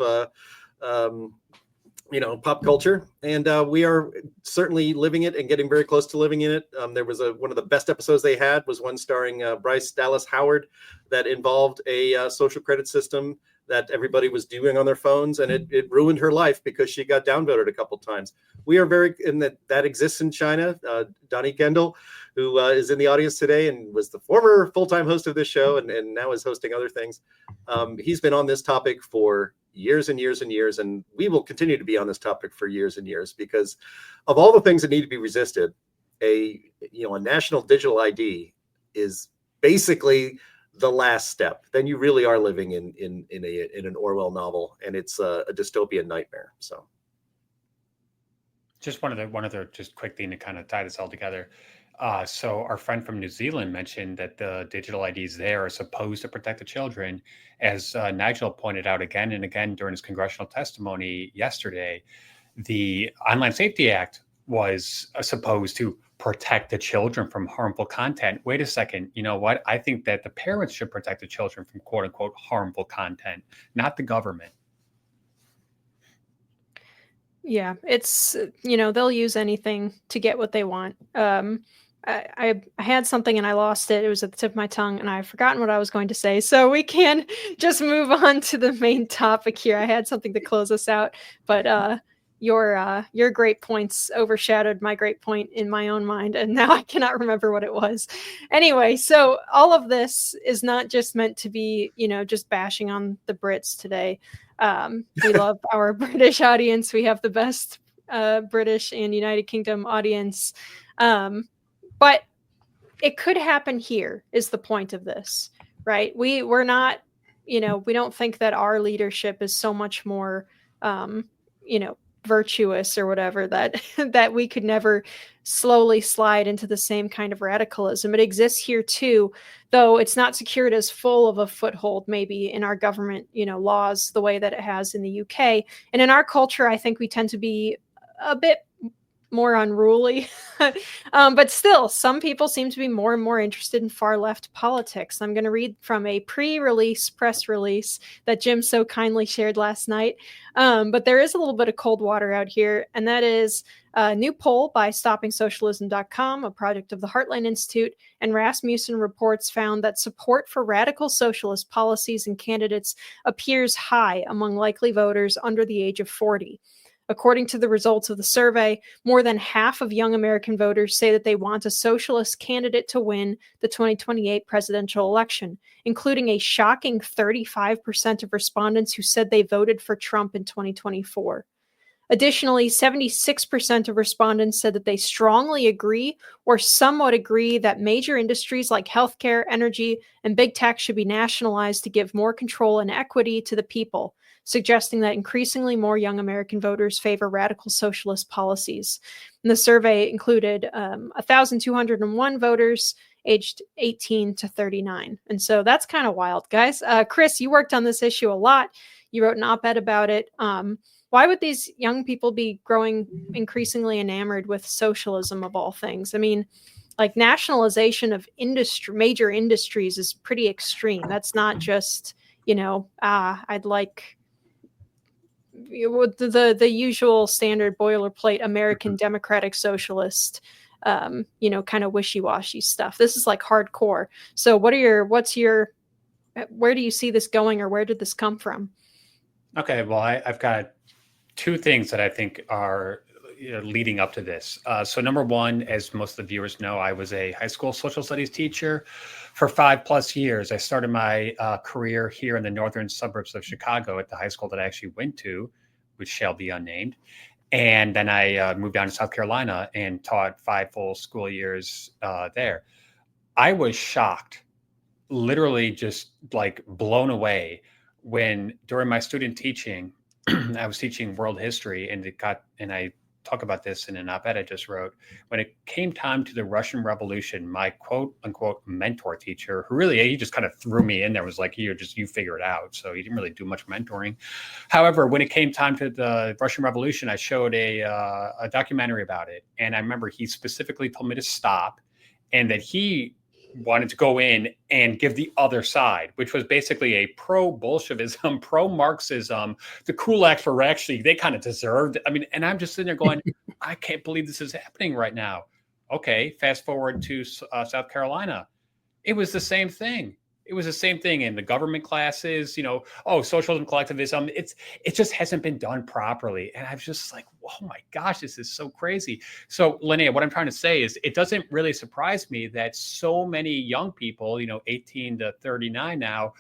pop culture, and we are certainly living it and getting very close to living in it. There was one of the best episodes they had was one starring Bryce Dallas Howard that involved a social credit system that everybody was doing on their phones, and it ruined her life because she got downvoted a couple times. We are that exists in China. Donnie Kendall, who is in the audience today and was the former full-time host of this show and now is hosting other things. He's been on this topic for years and years and years, and we will continue to be on this topic for years and years because of all the things that need to be resisted. A national digital ID is basically the last step. Then you really are living in an Orwell novel, and it's a dystopian nightmare. So, just one other just quick thing to kind of tie this all together. So our friend from New Zealand mentioned that the digital IDs there are supposed to protect the children. As Nigel pointed out again and again during his congressional testimony yesterday, the Online Safety Act was supposed to protect the children from harmful content. Wait a second. You know what? I think that the parents should protect the children from quote unquote harmful content, not the government. Yeah, it's, they'll use anything to get what they want. I had something and I lost it. It was at the tip of my tongue and I've forgotten what I was going to say. So we can just move on to the main topic here. I had something to close us out, but your great points overshadowed my great point in my own mind, and now I cannot remember what it was. Anyway, so all of this is not just meant to be, just bashing on the Brits today. We love our British audience. We have the best British and United Kingdom audience. But it could happen here is the point of this, right? We're not, we don't think that our leadership is so much more, virtuous or whatever, that that we could never slowly slide into the same kind of radicalism. It exists here too, though it's not secured as full of a foothold maybe in our government, laws the way that it has in the UK. And in our culture, I think we tend to be a bit more unruly. But still, some people seem to be more and more interested in far left politics. I'm going to read from a pre-release press release that Jim so kindly shared last night. But there is a little bit of cold water out here, and that is a new poll by StoppingSocialism.com, a project of the Heartland Institute and Rasmussen reports, found that support for radical socialist policies and candidates appears high among likely voters under the age of 40. According to the results of the survey, more than half of young American voters say that they want a socialist candidate to win the 2028 presidential election, including a shocking 35% of respondents who said they voted for Trump in 2024. Additionally, 76% of respondents said that they strongly agree or somewhat agree that major industries like healthcare, energy, and big tech should be nationalized to give more control and equity to the people, suggesting that increasingly more young American voters favor radical socialist policies. And the survey included 1,201 voters aged 18 to 39. And so that's kind of wild, guys. Chris, you worked on this issue a lot. You wrote an op-ed about it. Why would these young people be growing increasingly enamored with socialism of all things? I mean, like nationalization of major industries is pretty extreme. That's not just, I'd like the usual standard boilerplate American democratic socialist, kind of wishy-washy stuff. This is like hardcore. So where do you see this going, or where did this come from? Okay, well, I've got two things that I think are leading up to this. So number one, as most of the viewers know, I was a high school social studies teacher for 5+ years. I started my career here in the northern suburbs of Chicago at the high school that I actually went to, which shall be unnamed. And then I moved down to South Carolina and taught 5 full school years there. I was shocked, literally just like blown away, when during my student teaching, I was teaching world history, and I talk about this in an op-ed I just wrote. When it came time to the Russian Revolution, my quote unquote mentor teacher, who really, he just kind of threw me in there, was like, you figure it out. So he didn't really do much mentoring. However, when it came time to the Russian Revolution, I showed a documentary about it. And I remember he specifically told me to stop, and that he wanted to go in and give the other side, which was basically a pro-Bolshevism, pro-Marxism. The kulaks were actually, they kind of deserved. I mean, and I'm just sitting there going, I can't believe this is happening right now. Okay, fast forward to South Carolina. It was the same thing. It was the same thing in the government classes, socialism, collectivism. It just hasn't been done properly. And I was just like, oh my gosh, this is so crazy. So Linnea, what I'm trying to say is, it doesn't really surprise me that so many young people, 18 to 39 now,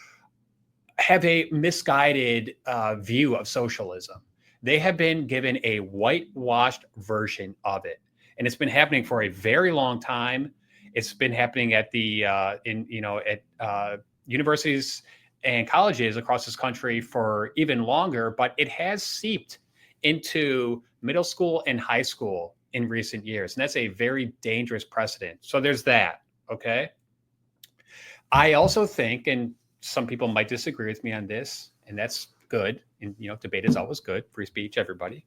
have a misguided view of socialism. They have been given a whitewashed version of it. And it's been happening for a very long time. It's been happening at the universities and colleges across this country for even longer, but it has seeped into middle school and high school in recent years. And that's a very dangerous precedent. So there's that. Okay. I also think, and some people might disagree with me on this, and that's good. And, debate is always good. Free speech, everybody.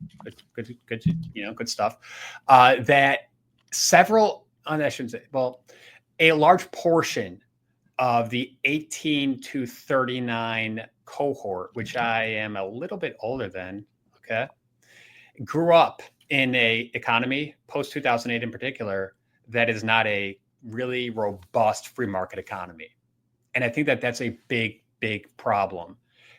Good, good stuff. That several, I shouldn't say, well, a large portion of the 18 to 39 cohort, which I am a little bit older than, okay, grew up in a economy, post-2008 in particular, that is not a really robust free market economy. And I think that that's a big, big problem,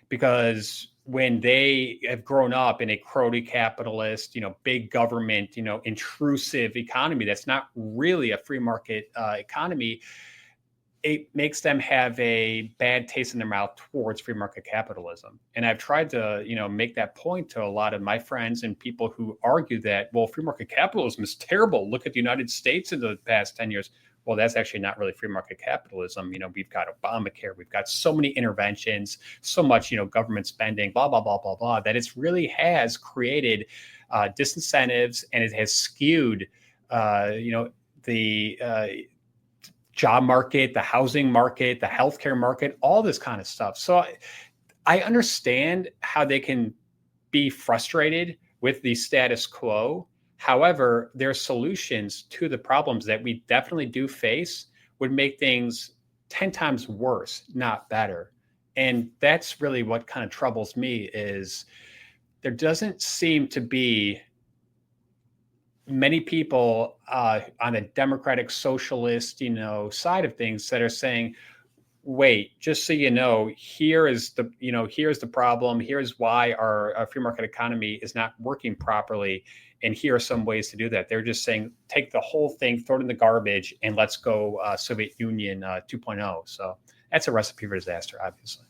because when they have grown up in a crony capitalist, big government, intrusive economy that's not really a free market economy, it makes them have a bad taste in their mouth towards free market capitalism. And I've tried to, make that point to a lot of my friends and people who argue that, well, free market capitalism is terrible. Look at the United States in the past 10 years. Well, that's actually not really free market capitalism. We've got Obamacare, we've got so many interventions, so much, government spending, blah, blah, blah, blah, blah, that it's really has created disincentives, and it has skewed, the job market, the housing market, the healthcare market, all this kind of stuff. So I understand how they can be frustrated with the status quo. However, their solutions to the problems that we definitely do face would make things 10 times worse, not better. And that's really what kind of troubles me, is there doesn't seem to be many people on a democratic socialist, side of things that are saying, wait, just so you know, here's the problem. Here's why our free market economy is not working properly. And here are some ways to do that. They're just saying, take the whole thing, throw it in the garbage, and let's go Soviet Union 2.0. So that's a recipe for disaster, obviously.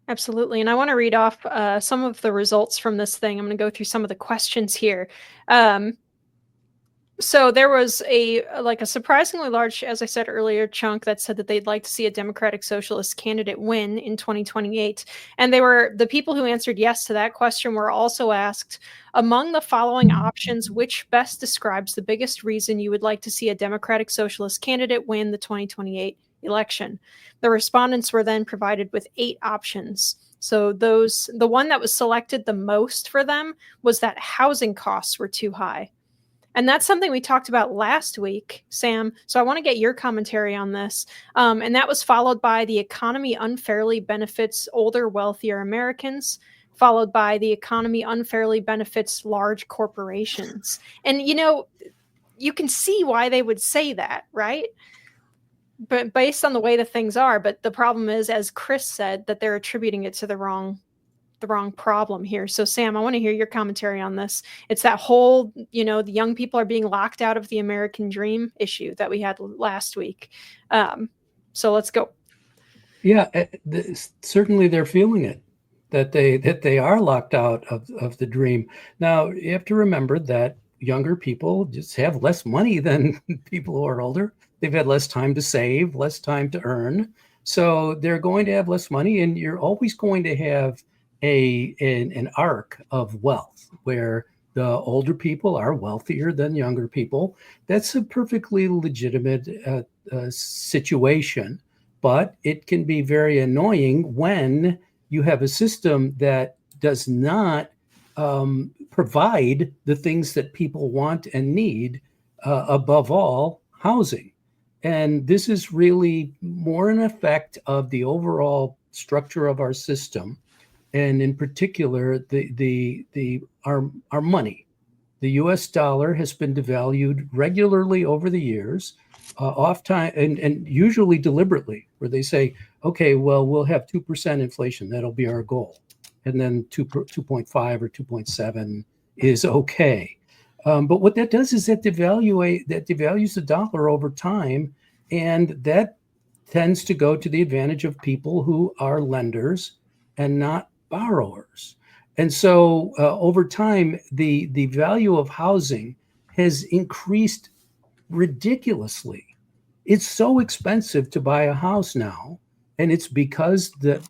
Absolutely. And I want to read off some of the results from this thing. I'm going to go through some of the questions here. So there was a surprisingly large, as I said earlier, chunk that said that they'd like to see a Democratic Socialist candidate win in 2028. And the people who answered yes to that question were also asked, among the following options, which best describes the biggest reason you would like to see a Democratic Socialist candidate win the 2028 election? The respondents were then provided with 8 options. So the one that was selected the most for them was that housing costs were too high. And that's something we talked about last week, Sam. So I want to get your commentary on this. And that was followed by the economy unfairly benefits older, wealthier Americans, followed by the economy unfairly benefits large corporations. And, you can see why they would say that, right? But based on the way the things are. But the problem is, as Chris said, that they're attributing it to the wrong problem here. So Sam, I want to hear your commentary on this. It's that whole, the young people are being locked out of the American dream issue that we had last week. So let's go. Yeah, certainly they're feeling it, that they are locked out of the dream. Now, you have to remember that younger people just have less money than people who are older. They've had less time to save, less time to earn. So they're going to have less money, and you're always going to have an arc of wealth where the older people are wealthier than younger people. That's a perfectly legitimate situation, but it can be very annoying when you have a system that does not provide the things that people want and need, above all, housing. And this is really more an effect of the overall structure of our system. And in particular, our money. The U.S. dollar has been devalued regularly over the years, oftentimes and usually deliberately, where they say, okay, well, we'll have 2% inflation. That'll be our goal. And then 2.5 or 2.7 is okay. But what that does is that devalues the dollar over time. And that tends to go to the advantage of people who are lenders and not borrowers. And so over time, the value of housing has increased ridiculously. It's so expensive to buy a house now, and it's because the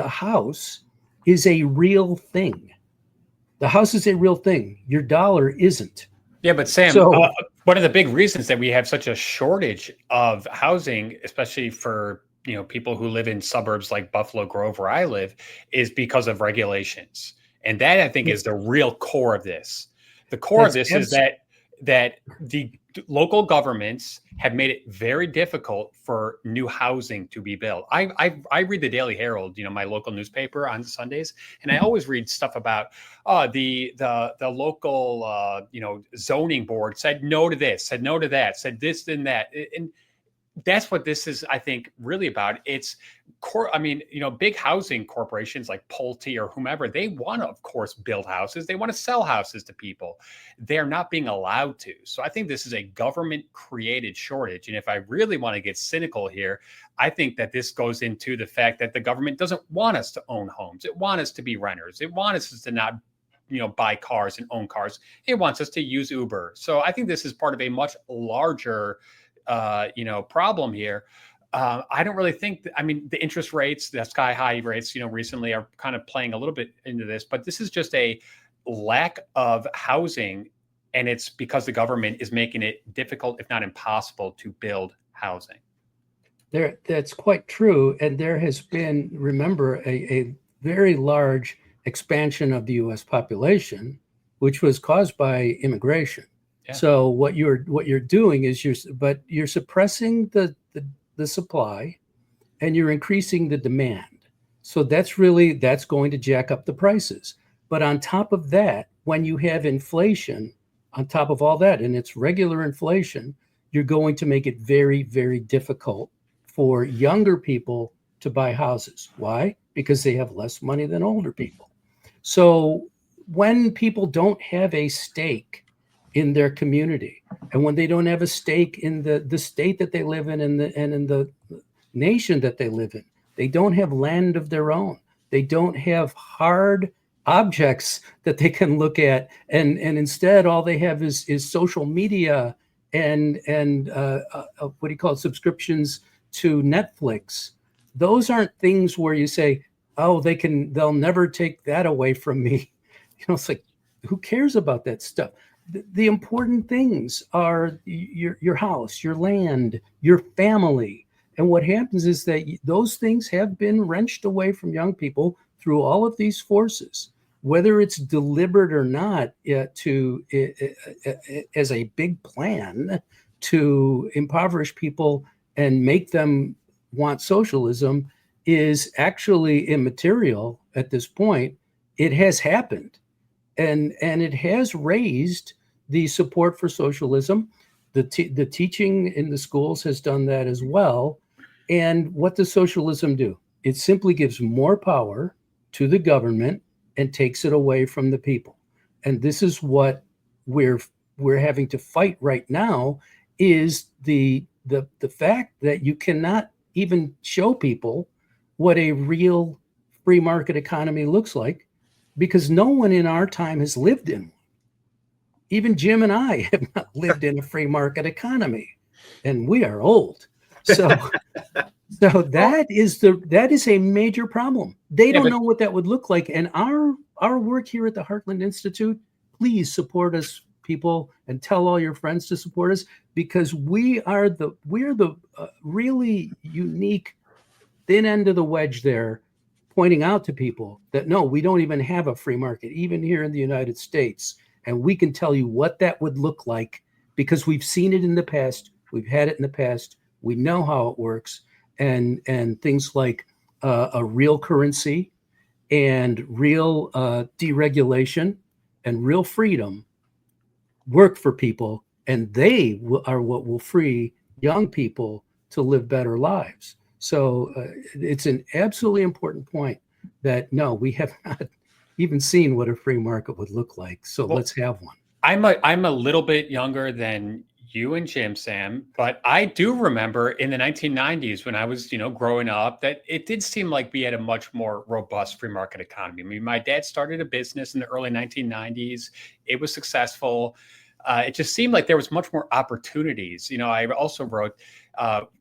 house is a real thing. The house is a real thing. Your dollar isn't. Yeah, but Sam, one of the big reasons that we have such a shortage of housing, especially for people who live in suburbs like Buffalo Grove, where I live, is because of regulations. And that, I think, is the real core of this. The core of this is that the local governments have made it very difficult for new housing to be built. I read the Daily Herald, my local newspaper, on Sundays, and I always read stuff about the local zoning board said no to this, said no to that, said this and that, and that's what this is, I think, really about. It's big housing corporations like Pulte or whomever, they want to, of course, build houses. They want to sell houses to people. They're not being allowed to. So I think this is a government-created shortage. And if I really want to get cynical here, I think that this goes into the fact that the government doesn't want us to own homes. It wants us to be renters. It wants us to not buy cars and own cars. It wants us to use Uber. So I think this is part of a much larger problem here. I don't really think that, I mean, the interest rates, the sky high rates, recently are kind of playing a little bit into this, but this is just a lack of housing. And it's because the government is making it difficult, if not impossible, to build housing. That's quite true. And there has been, remember, a very large expansion of the U.S. population, which was caused by immigration. Yeah. So what you're doing is you're suppressing the supply, and you're increasing the demand. So that's going to jack up the prices. But on top of that, when you have inflation on top of all that, and it's regular inflation, you're going to make it very, very difficult for younger people to buy houses. Why? Because they have less money than older people. So when people don't have a stake in their community, and when they don't have a stake in the state that they live in and in the nation that they live in, they don't have land of their own. They don't have hard objects that they can look at, and instead all they have is social media and what do you call it, subscriptions to Netflix. Those aren't things where you say, oh, they'll never take that away from me. It's like, who cares about that stuff? The important things are your house, your land, your family. And what happens is that those things have been wrenched away from young people through all of these forces, whether it's deliberate or not, as a big plan to impoverish people and make them want socialism is actually immaterial at this point. It has happened. And it has raised the support for socialism. The teaching in the schools has done that as well. And what does socialism do? It simply gives more power to the government and takes it away from the people. And this is what we're having to fight right now, is the fact that you cannot even show people what a real free market economy looks like, because no one in our time has lived in one. Even Jim and I have not lived in a free market economy, and we are old. So that is a major problem. They don't know what that would look like. And our work here at the Heartland Institute, please support us, people, and tell all your friends to support us, because we're the really unique thin end of the wedge there, pointing out to people that no, we don't even have a free market, even here in the United States. And we can tell you what that would look like, because we've seen it in the past. We've had it in the past. We know how it works. And things like a real currency and real deregulation and real freedom work for people. And they are what will free young people to live better lives. So it's an absolutely important point that no, we have not even seen what a free market would look like. So let's have one. I'm a little bit younger than you and Jim, Sam, but I do remember in the 1990s when I was, growing up, that it did seem like we had a much more robust free market economy. I mean, my dad started a business in the early 1990s. It was successful. It just seemed like there was much more opportunities. I also wrote,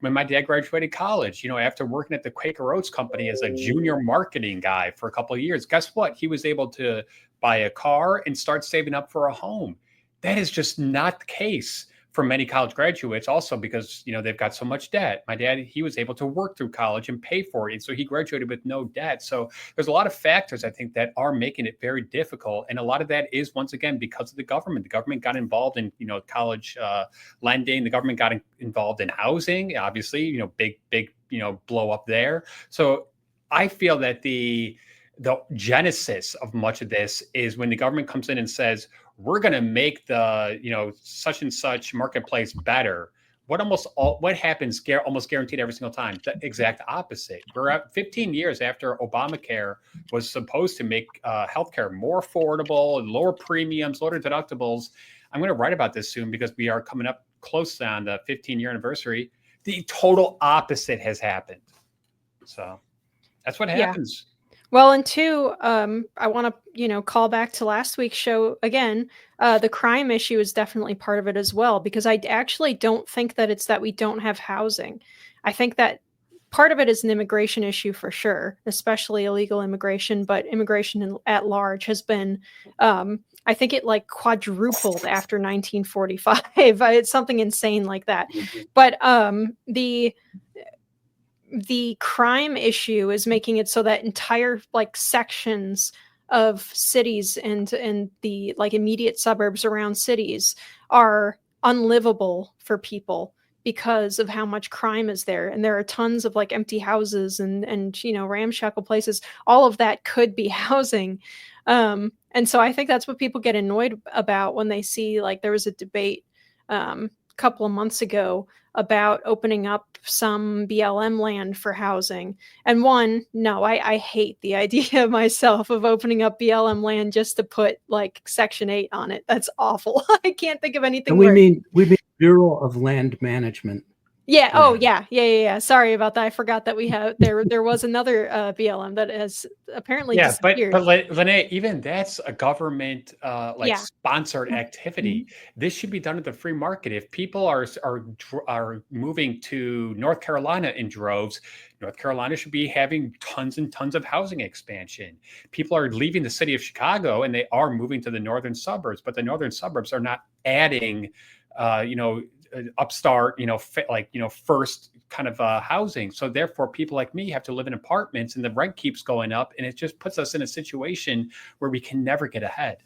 when my dad graduated college, after working at the Quaker Oats company as a junior marketing guy for a couple of years, guess what? He was able to buy a car and start saving up for a home. That is just not the case for many college graduates, also because, they've got so much debt. My dad, he was able to work through college and pay for it. And so he graduated with no debt. So there's a lot of factors, I think, that are making it very difficult. And a lot of that is, once again, because of the government. The government got involved in, college lending. The government got involved in housing, obviously, big, blow up there. So I feel that the genesis of much of this is when the government comes in and says, we're going to make the, such and such marketplace better. What happens almost guaranteed every single time? The exact opposite. We're at 15 years after Obamacare was supposed to make healthcare more affordable and lower premiums, lower deductibles. I'm going to write about this soon because we are coming up close on the 15-year anniversary. The total opposite has happened. So that's what happens. Well, and two, I want to, call back to last week's show again. The crime issue is definitely part of it as well, because I actually don't think that it's that we don't have housing. I think that part of it is an immigration issue for sure, especially illegal immigration, but immigration at large has been, I think it like quadrupled after 1945. It's something insane like that. But the crime issue is making it so that entire like sections of cities and the like immediate suburbs around cities are unlivable for people because of how much crime is there. And there are tons of like empty houses and ramshackle places. All of that could be housing. And so I think that's what people get annoyed about when they see, like, there was a debate a couple of months ago about opening up some BLM land for housing. And I hate the idea myself of opening up BLM land just to put like Section 8 on it. That's awful. I can't think of anything And we mean Bureau of Land Management. Yeah. Oh, yeah. Sorry about that. I forgot that we have there was another BLM that has apparently disappeared. But Linnea, even that's a government sponsored activity. This should be done at the free market. If people are moving to North Carolina in droves, North Carolina should be having tons and tons of housing expansion. People are leaving the city of Chicago and they are moving to the northern suburbs, but the northern suburbs are not adding upstart, first kind of housing. So therefore, people like me have to live in apartments and the rent keeps going up. And it just puts us in a situation where we can never get ahead.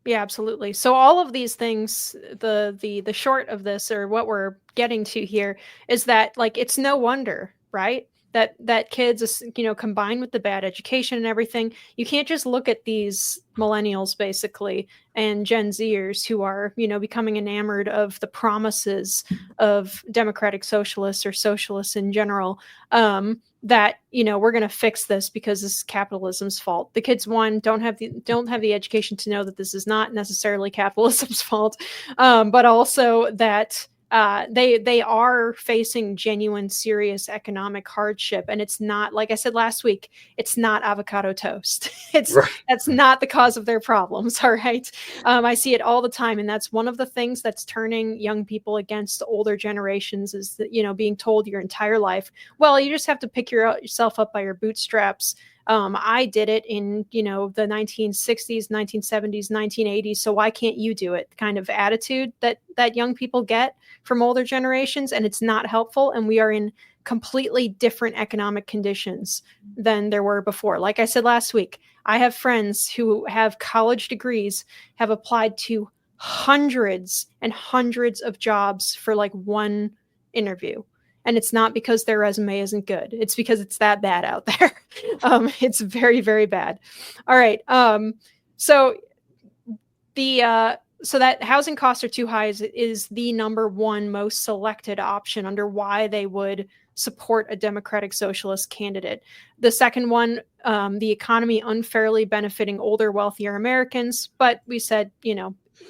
Yeah, absolutely. So all of these things, the short of this, or what we're getting to here, is that like it's no wonder, right? That kids, combined with the bad education and everything, you can't just look at these millennials basically and Gen Zers who are, becoming enamored of the promises of democratic socialists or socialists in general, that, we're going to fix this because this is capitalism's fault. The kids, don't have the education to know that this is not necessarily capitalism's fault, but also that they are facing genuine, serious economic hardship. And it's not, like I said last week, it's not avocado toast. That's not the cause of their problems. All right. I see it all the time. And that's one of the things that's turning young people against older generations is that, being told your entire life, well, you just have to pick yourself up by your bootstraps. I did it in, the 1960s, 1970s, 1980s. So why can't you do it? Kind of attitude that young people get from older generations. And it's not helpful. And we are in completely different economic conditions than there were before. Like I said last week, I have friends who have college degrees, have applied to hundreds and hundreds of jobs for like one interview. And it's not because their resume isn't good. It's because it's that bad out there. It's very, very bad. All right. So that housing costs are too high is the number one most selected option under why they would support a democratic socialist candidate. The second one, the economy unfairly benefiting older, wealthier Americans. But we said,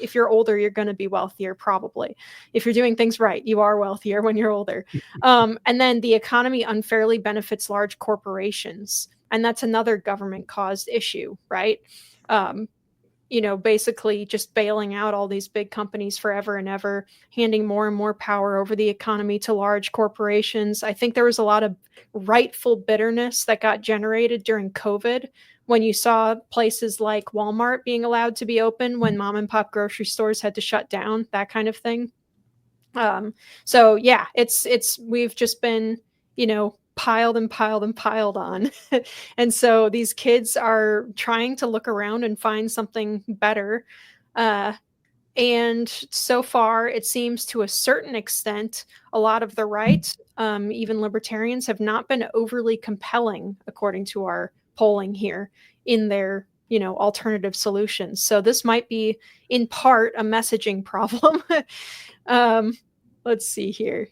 if you're older, you're going to be wealthier, probably. If you're doing things right, you are wealthier when you're older. And then the economy unfairly benefits large corporations. And that's another government-caused issue, right? Basically just bailing out all these big companies forever and ever, handing more and more power over the economy to large corporations. I think there was a lot of rightful bitterness that got generated during COVID when you saw places like Walmart being allowed to be open when mom and pop grocery stores had to shut down, that kind of thing. So yeah, we've just been, piled and piled and piled on. And so these kids are trying to look around and find something better. And so far, it seems to a certain extent, a lot of the right, even libertarians, have not been overly compelling, according to our polling here, in their alternative solutions. So this might be in part a messaging problem. Let's see here.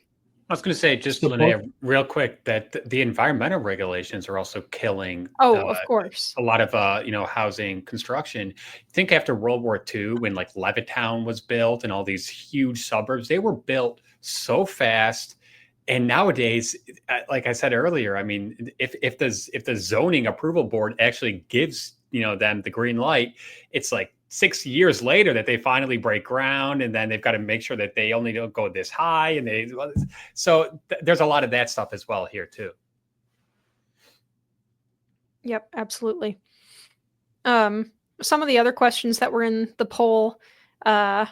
I was going to say, just Linnea, real quick, that the environmental regulations are also killing. Of course, a lot of housing construction. Think after World War II, when like Levittown was built and all these huge suburbs, they were built so fast. And nowadays, like I said earlier, I mean, if the zoning approval board actually gives them the green light, it's like 6 years later that they finally break ground, and then they've got to make sure that they only don't go this high, and there's a lot of that stuff as well here too. Yep, absolutely. Some of the other questions that were in the poll that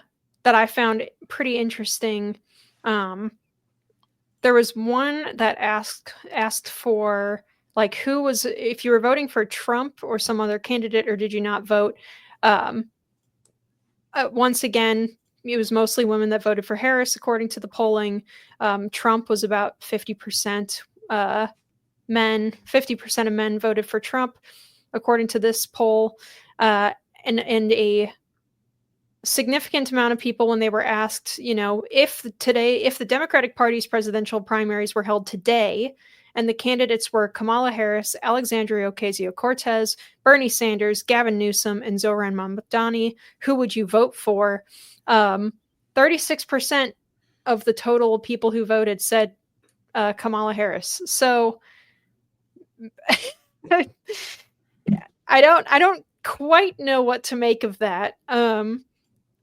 I found pretty interesting. There was one that asked for, like, who was, if you were voting for Trump or some other candidate, or did you not vote? Once again, it was mostly women that voted for Harris, according to the polling. Trump was about 50% men. 50% of men voted for Trump, according to this poll. And a significant amount of people, when they were asked, if the Democratic Party's presidential primaries were held today, and the candidates were Kamala Harris, Alexandria Ocasio-Cortez, Bernie Sanders, Gavin Newsom, and Zohran Mamdani, who would you vote for? 36% of the total people who voted said Kamala Harris. So I don't quite know what to make of that.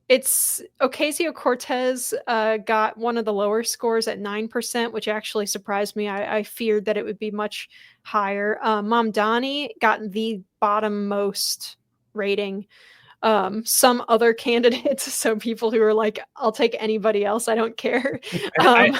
It's Ocasio-Cortez got one of the lower scores at 9%, which actually surprised me. I feared that it would be much higher. Mamdani got the bottom-most rating. Some other candidates, so people who are like, I'll take anybody else, I don't care. I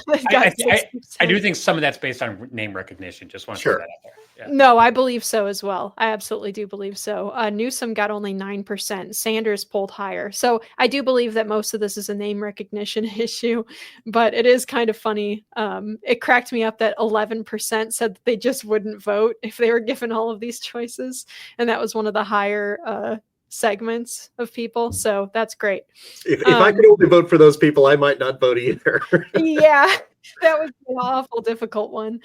do think some of that's based on name recognition. Just want to throw that out there. Yeah. No, I believe so as well. I absolutely do believe so. Newsom got only 9%. Sanders polled higher. So I do believe that most of this is a name recognition issue, but it is kind of funny. It cracked me up that 11% said that they just wouldn't vote if they were given all of these choices. And that was one of the higher segments of people. So that's great. If I could only vote for those people, I might not vote either. Yeah, that was an awful difficult one.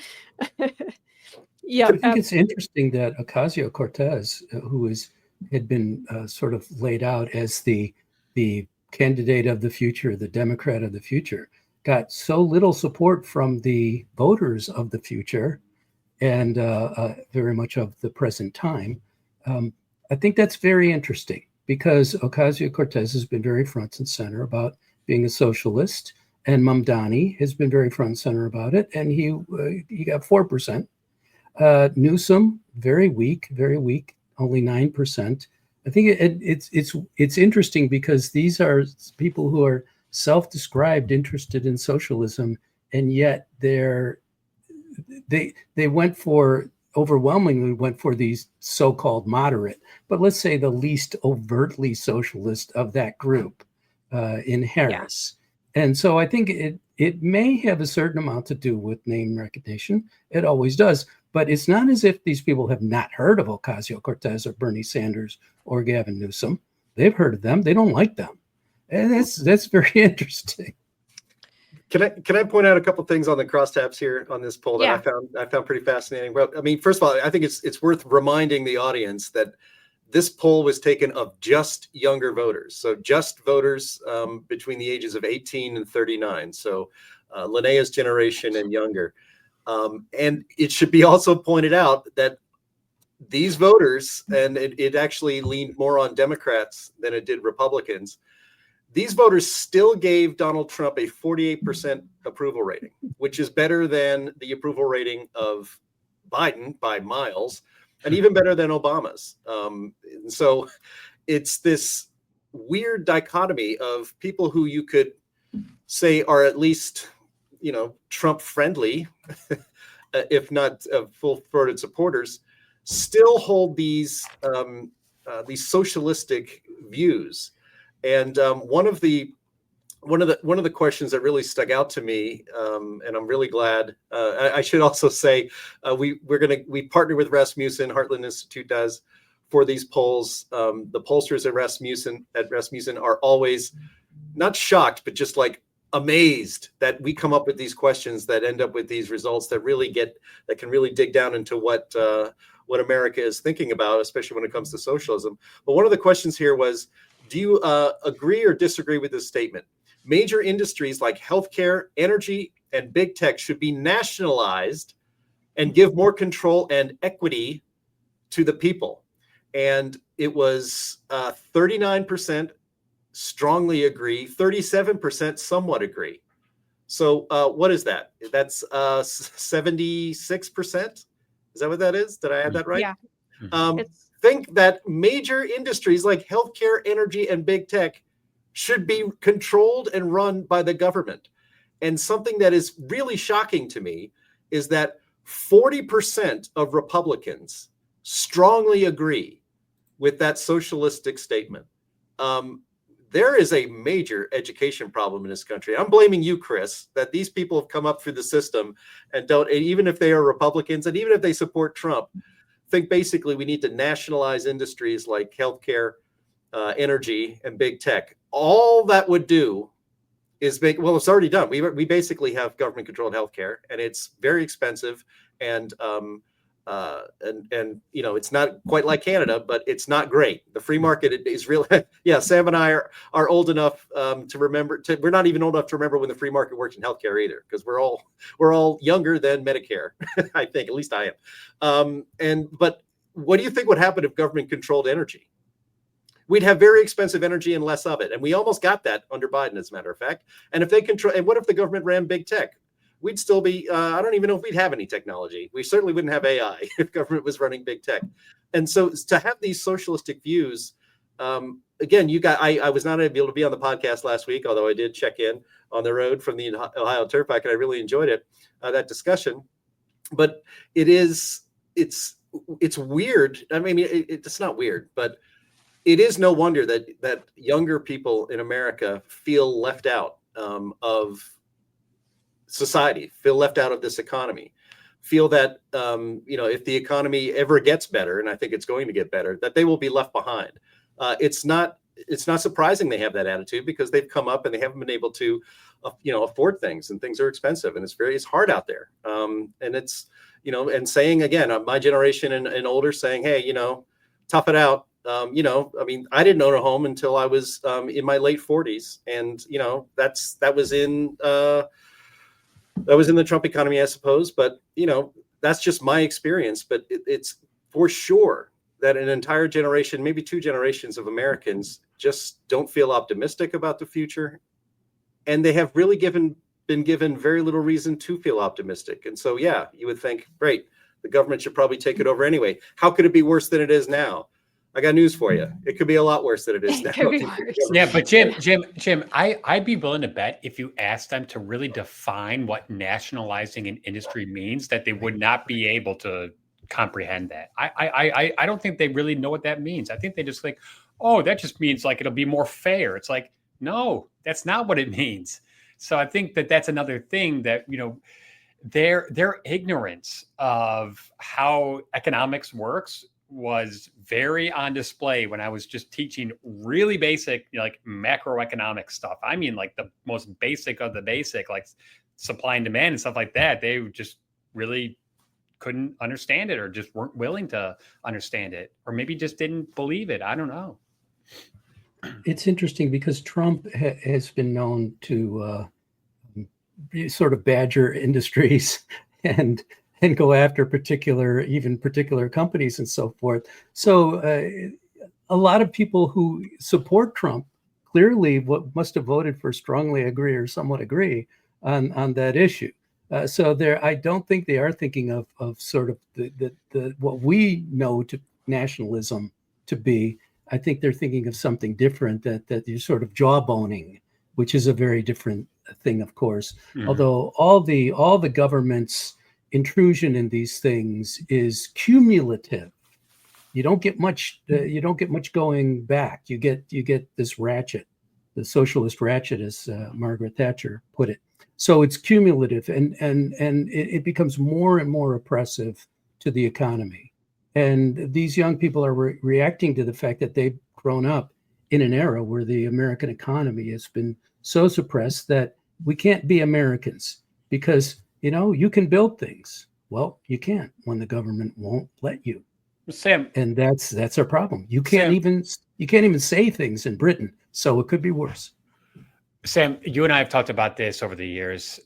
Yeah, I think it's interesting that Ocasio-Cortez, who had been sort of laid out as the candidate of the future, the Democrat of the future, got so little support from the voters of the future and very much of the present time. I think that's very interesting, because Ocasio-Cortez has been very front and center about being a socialist, and Mamdani has been very front and center about it, and he got 4%. Newsom, very weak, only 9%. I think it's interesting because these are people who are self-described interested in socialism, and yet they overwhelmingly went for these so-called moderate, but let's say the least overtly socialist of that group in Harris. Yeah. And so I think it may have a certain amount to do with name recognition. It always does. But it's not as if these people have not heard of Ocasio-Cortez or Bernie Sanders or Gavin Newsom. They've heard of them. They don't like them. And that's very interesting. Can I point out a couple of things on the crosstabs here on this poll that I found pretty fascinating? Well, I mean, first of all, I think it's worth reminding the audience that this poll was taken of just younger voters. So just voters between the ages of 18 and 39. So Linnea's generation and younger. And it should be also pointed out that these voters, and it actually leaned more on Democrats than it did Republicans, these voters still gave Donald Trump a 48% approval rating, which is better than the approval rating of Biden by miles, and even better than Obama's. So it's this weird dichotomy of people who you could say are at least, Trump friendly, if not full-throated supporters, still hold these socialistic views. And one of the questions that really stuck out to me, and I'm really glad. I should also say we partner with Rasmussen. Heartland Institute does for these polls. The pollsters at Rasmussen are always not shocked, but just like amazed that we come up with these questions that end up with these results that can really dig down into what America is thinking about, especially when it comes to socialism. But one of the questions here was, do you agree or disagree with this statement? Major industries like healthcare, energy, and big tech should be nationalized and give more control and equity to the people. And it was 39% strongly agree, 37% somewhat agree. So what is that? That's 76%. Is that what that is? Did I have that right? Yeah. Think that major industries like healthcare, energy, and big tech should be controlled and run by the government. And something that is really shocking to me is that 40% of Republicans strongly agree with that socialistic statement. There is a major education problem in this country. I'm blaming you, Chris, that these people have come up through the system and don't, even if they are Republicans and even if they support Trump, think basically we need to nationalize industries like healthcare, energy, and big tech. All that would do is make, well, it's already done. We basically have government controlled healthcare, and it's very expensive, and you know, it's not quite like Canada, but it's not great. The free market is real. Yeah, Sam and I are old enough to remember. We're not even old enough to remember when the free market worked in healthcare either, because we're all younger than Medicare. I think, at least I am. But what do you think would happen if government controlled energy? We'd have very expensive energy and less of it, and we almost got that under Biden, as a matter of fact. And if they control, and what if the government ran big tech? We'd still be, I don't even know if we'd have any technology. We certainly wouldn't have AI if government was running big tech. And so to have these socialistic views, again, I was not able to be on the podcast last week, although I did check in on the road from the Ohio Turnpike, and I really enjoyed it, that discussion. But it's weird. I mean, it's not weird, but it is no wonder that younger people in America feel left out of society, feel left out of this economy, feel that you know, if the economy ever gets better, and I think it's going to get better, that they will be left behind. It's not surprising they have that attitude, because they've come up and they haven't been able to you know, afford things, and things are expensive, and it's hard out there. And it's, you know, and saying again, my generation and older, saying, hey, you know, tough it out. You know, I mean, I didn't own a home until I was in my late 40s, and you know, that was in the Trump economy, I suppose. But you know, that's just my experience. But it's for sure that an entire generation, maybe two generations of Americans, just don't feel optimistic about the future, and they have really been given very little reason to feel optimistic. And so, yeah, you would think, great, the government should probably take it over anyway. How could it be worse than it is now? I got news for you. It could be a lot worse than it is now. It could be worse. Yeah, but Jim, I'd be willing to bet if you asked them to really define what nationalizing an industry means, that they would not be able to comprehend that. I don't think they really know what that means. I think they just think, oh, that just means like it'll be more fair. It's like, no, that's not what it means. So I think that's another thing that, you know, their ignorance of how economics works was very on display when I was just teaching really basic, you know, like macroeconomic stuff. I mean, like the most basic of the basic, like supply and demand and stuff like that. They just really couldn't understand it, or just weren't willing to understand it, or maybe just didn't believe it. I don't know. It's interesting because Trump has been known to sort of badger industries and go after particular companies and so forth. So a lot of people who support Trump clearly must have voted for strongly agree or somewhat agree on that issue. So I don't think they are thinking of sort of the what we know to nationalism to be. I think they're thinking of something different, that you're sort of jawboning, which is a very different thing, of course. Mm-hmm. Although all the government's intrusion in these things is cumulative. You don't get much going back. You get this ratchet, the socialist ratchet, as Margaret Thatcher put it. So it's cumulative, and it becomes more and more oppressive to the economy. And these young people are reacting to the fact that they've grown up in an era where the American economy has been so suppressed that we can't be Americans because, you know, you can build things. Well, you can't when the government won't let you. Sam, and that's our problem. You can't even say things in Britain, so it could be worse. Sam, you and I have talked about this over the years.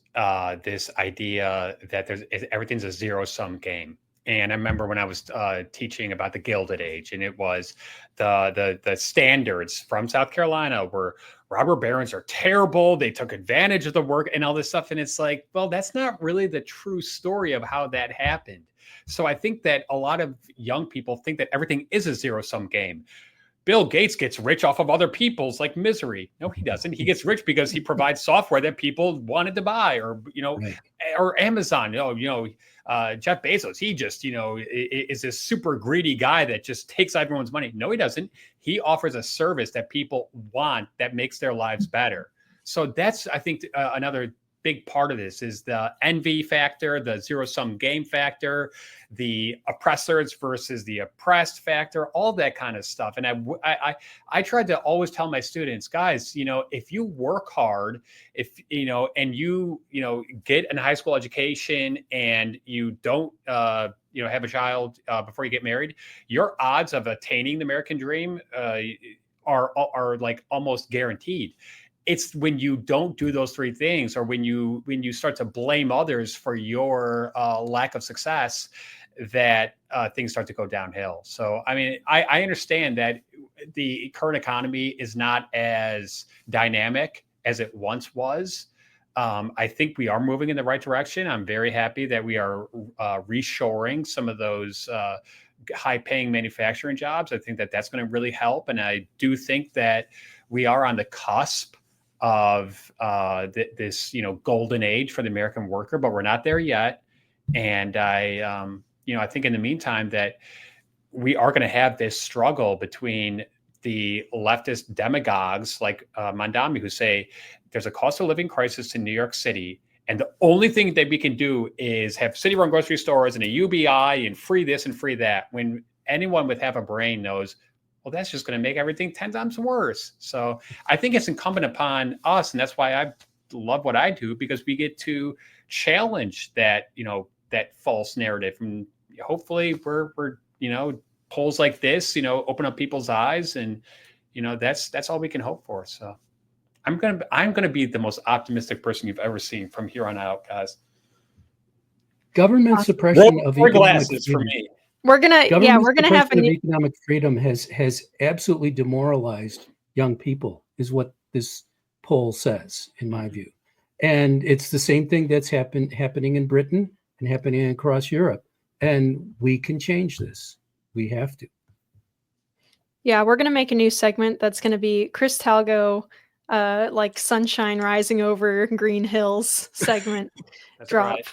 This idea that everything's a zero-sum game. And I remember when I was teaching about the Gilded Age, and it was the standards from South Carolina were robber barons are terrible. They took advantage of the work and all this stuff. And it's like, well, that's not really the true story of how that happened. So I think that a lot of young people think that everything is a zero-sum game. Bill Gates gets rich off of other people's like misery. No, he doesn't. He gets rich because he provides software that people wanted to buy, or Right. or Amazon. Jeff Bezos. He just is this super greedy guy that just takes everyone's money. No, he doesn't. He offers a service that people want that makes their lives better. So that's, I think, another big part of this is the envy factor, the zero-sum game factor, the oppressors versus the oppressed factor, all that kind of stuff. And I tried to always tell my students, guys, if you work hard, and you get a high school education and you don't have a child before you get married, your odds of attaining the American dream are like almost guaranteed. It's when you don't do those three things, or when you start to blame others for your lack of success, that things start to go downhill. So, I mean, I understand that the current economy is not as dynamic as it once was. I think we are moving in the right direction. I'm very happy that we are reshoring some of those high-paying manufacturing jobs. I think that that's going to really help. And I do think that we are on the cusp of this golden age for the American worker, but we're not there yet. And I think in the meantime that we are going to have this struggle between the leftist demagogues like Mandami, who say there's a cost of living crisis in New York City, and the only thing that we can do is have city-run grocery stores and a UBI and free this and free that, when anyone with half a brain knows, well, that's just going to make everything 10 times worse. So I think it's incumbent upon us, and that's why I love what I do, because we get to challenge that, that false narrative. And hopefully we're polls like this, open up people's eyes, and, that's all we can hope for. So I'm going to be the most optimistic person you've ever seen from here on out, guys. Government suppression of glasses for me. We're gonna have economic freedom has absolutely demoralized young people, is what this poll says, in my view. And it's the same thing that's happening in Britain and happening across Europe. And we can change this. We have to. Yeah, we're gonna make a new segment that's gonna be Chris Talgo, like sunshine rising over green hills segment drop. Right.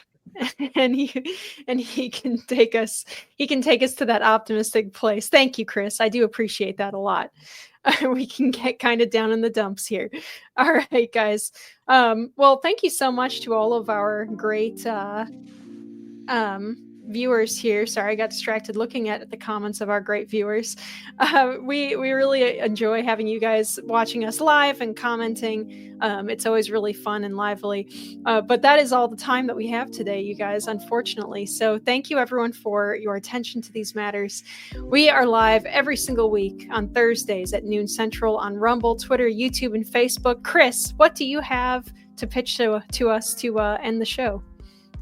And he can take us to that optimistic place. Thank you, Chris. I do appreciate that a lot. We can get kind of down in the dumps here. All right, guys. Well, thank you so much to all of our great viewers here. Sorry, I got distracted looking at the comments of our great viewers. We really enjoy having you guys watching us live and commenting. It's always really fun and lively. But that is all the time that we have today, you guys, unfortunately. So thank you, everyone, for your attention to these matters. We are live every single week on Thursdays at noon Central on Rumble, Twitter, YouTube, and Facebook. Chris, what do you have to pitch to us to end the show?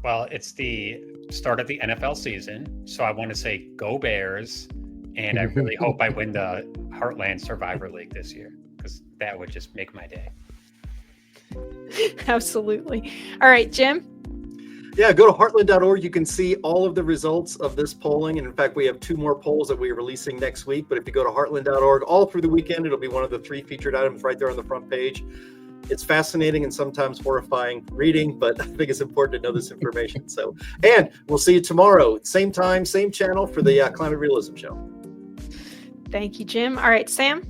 Well, it's the start of the NFL season, so I want to say go Bears, and I really hope I win the Heartland Survivor League this year, because that would just make my day. Absolutely. All right, Jim? Yeah, go to heartland.org. You can see all of the results of this polling. And in fact, we have 2 more polls that we're releasing next week. But if you go to heartland.org all through the weekend, it'll be one of the 3 featured items right there on the front page. It's fascinating and sometimes horrifying reading, but I think it's important to know this information. So, and we'll see you tomorrow, same time, same channel for the Climate Realism Show. Thank you, Jim. All right, Sam?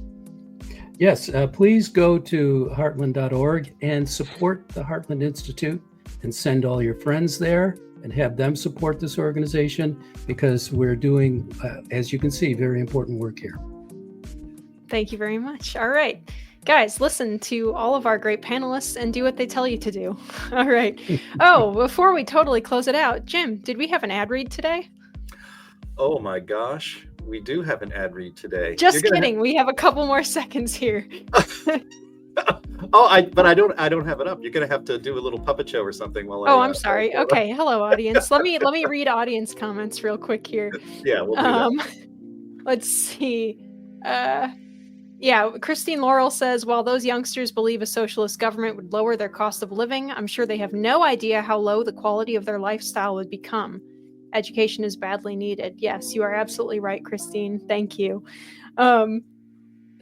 Yes, please go to heartland.org and support the Heartland Institute and send all your friends there and have them support this organization, because we're doing, as you can see, very important work here. Thank you very much. All right. Guys, listen to all of our great panelists and do what they tell you to do. All right. Oh, before we totally close it out, Jim, did we have an ad read today? Oh my gosh, we do have an ad read today. Just kidding. We have a couple more seconds here. But I don't have it up. You're gonna have to do a little puppet show or something while I'm sorry. Okay, hello audience. Let me read audience comments real quick here. Yeah, we'll do that. Let's see. Christine Laurel says, while those youngsters believe a socialist government would lower their cost of living, I'm sure they have no idea how low the quality of their lifestyle would become. Education is badly needed. Yes, you are absolutely right, Christine. Thank you. All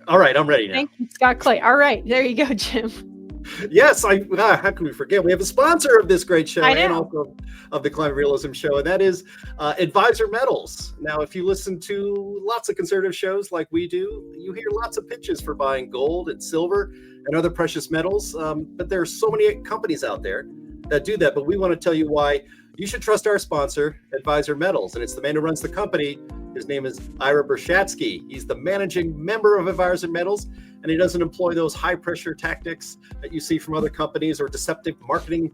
right, I'm ready now. Thank you, Scott Clay. All right, there you go, Jim. Yes, how can we forget? We have a sponsor of this great show and also of the Climate Realism Show, and that is Advisor Metals. Now, if you listen to lots of conservative shows like we do, you hear lots of pitches for buying gold and silver and other precious metals, but there are so many companies out there that do that. But we want to tell you why you should trust our sponsor, Advisor Metals, and it's the man who runs the company. His name is Ira Bershatsky. He's the managing member of Advisor Metals, and he doesn't employ those high-pressure tactics that you see from other companies or deceptive marketing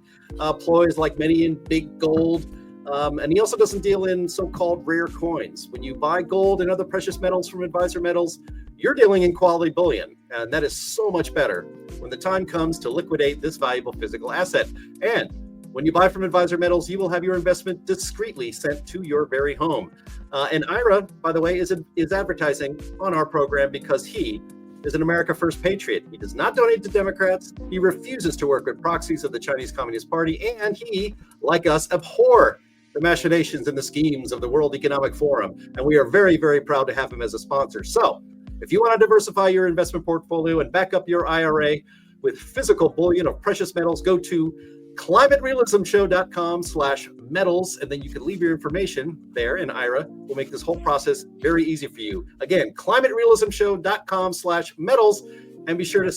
ploys like many in big gold. And he also doesn't deal in so-called rare coins. When you buy gold and other precious metals from Advisor Metals, you're dealing in quality bullion, and that is so much better when the time comes to liquidate this valuable physical asset. And when you buy from Advisor Metals, you will have your investment discreetly sent to your very home. And Ira, by the way, is advertising on our program because he is an America First patriot. He does not donate to Democrats. He refuses to work with proxies of the Chinese Communist Party. And he, like us, abhor the machinations and the schemes of the World Economic Forum. And we are very, very proud to have him as a sponsor. So if you want to diversify your investment portfolio and back up your IRA with physical bullion of precious metals, go to climaterealismshow.com/metals, and then you can leave your information there, and Ira will make this whole process very easy for you. Again, climaterealismshow.com/metals, and be sure to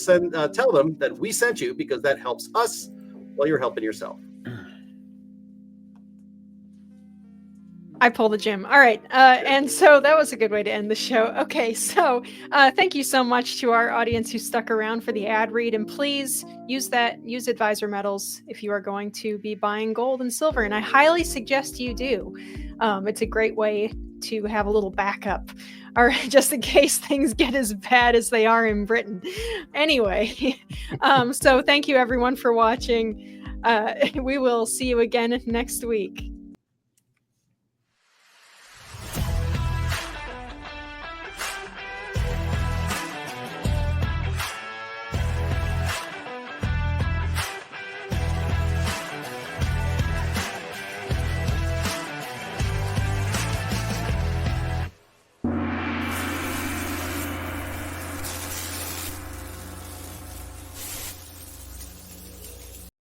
tell them that we sent you, because that helps us while you're helping yourself. I pulled a Jim. All right. And so that was a good way to end the show. Okay. So thank you so much to our audience who stuck around for the ad read. And please use Advisor Metals if you are going to be buying gold and silver. And I highly suggest you do. It's a great way to have a little backup, or just in case things get as bad as they are in Britain. Anyway, so thank you everyone for watching. We will see you again next week.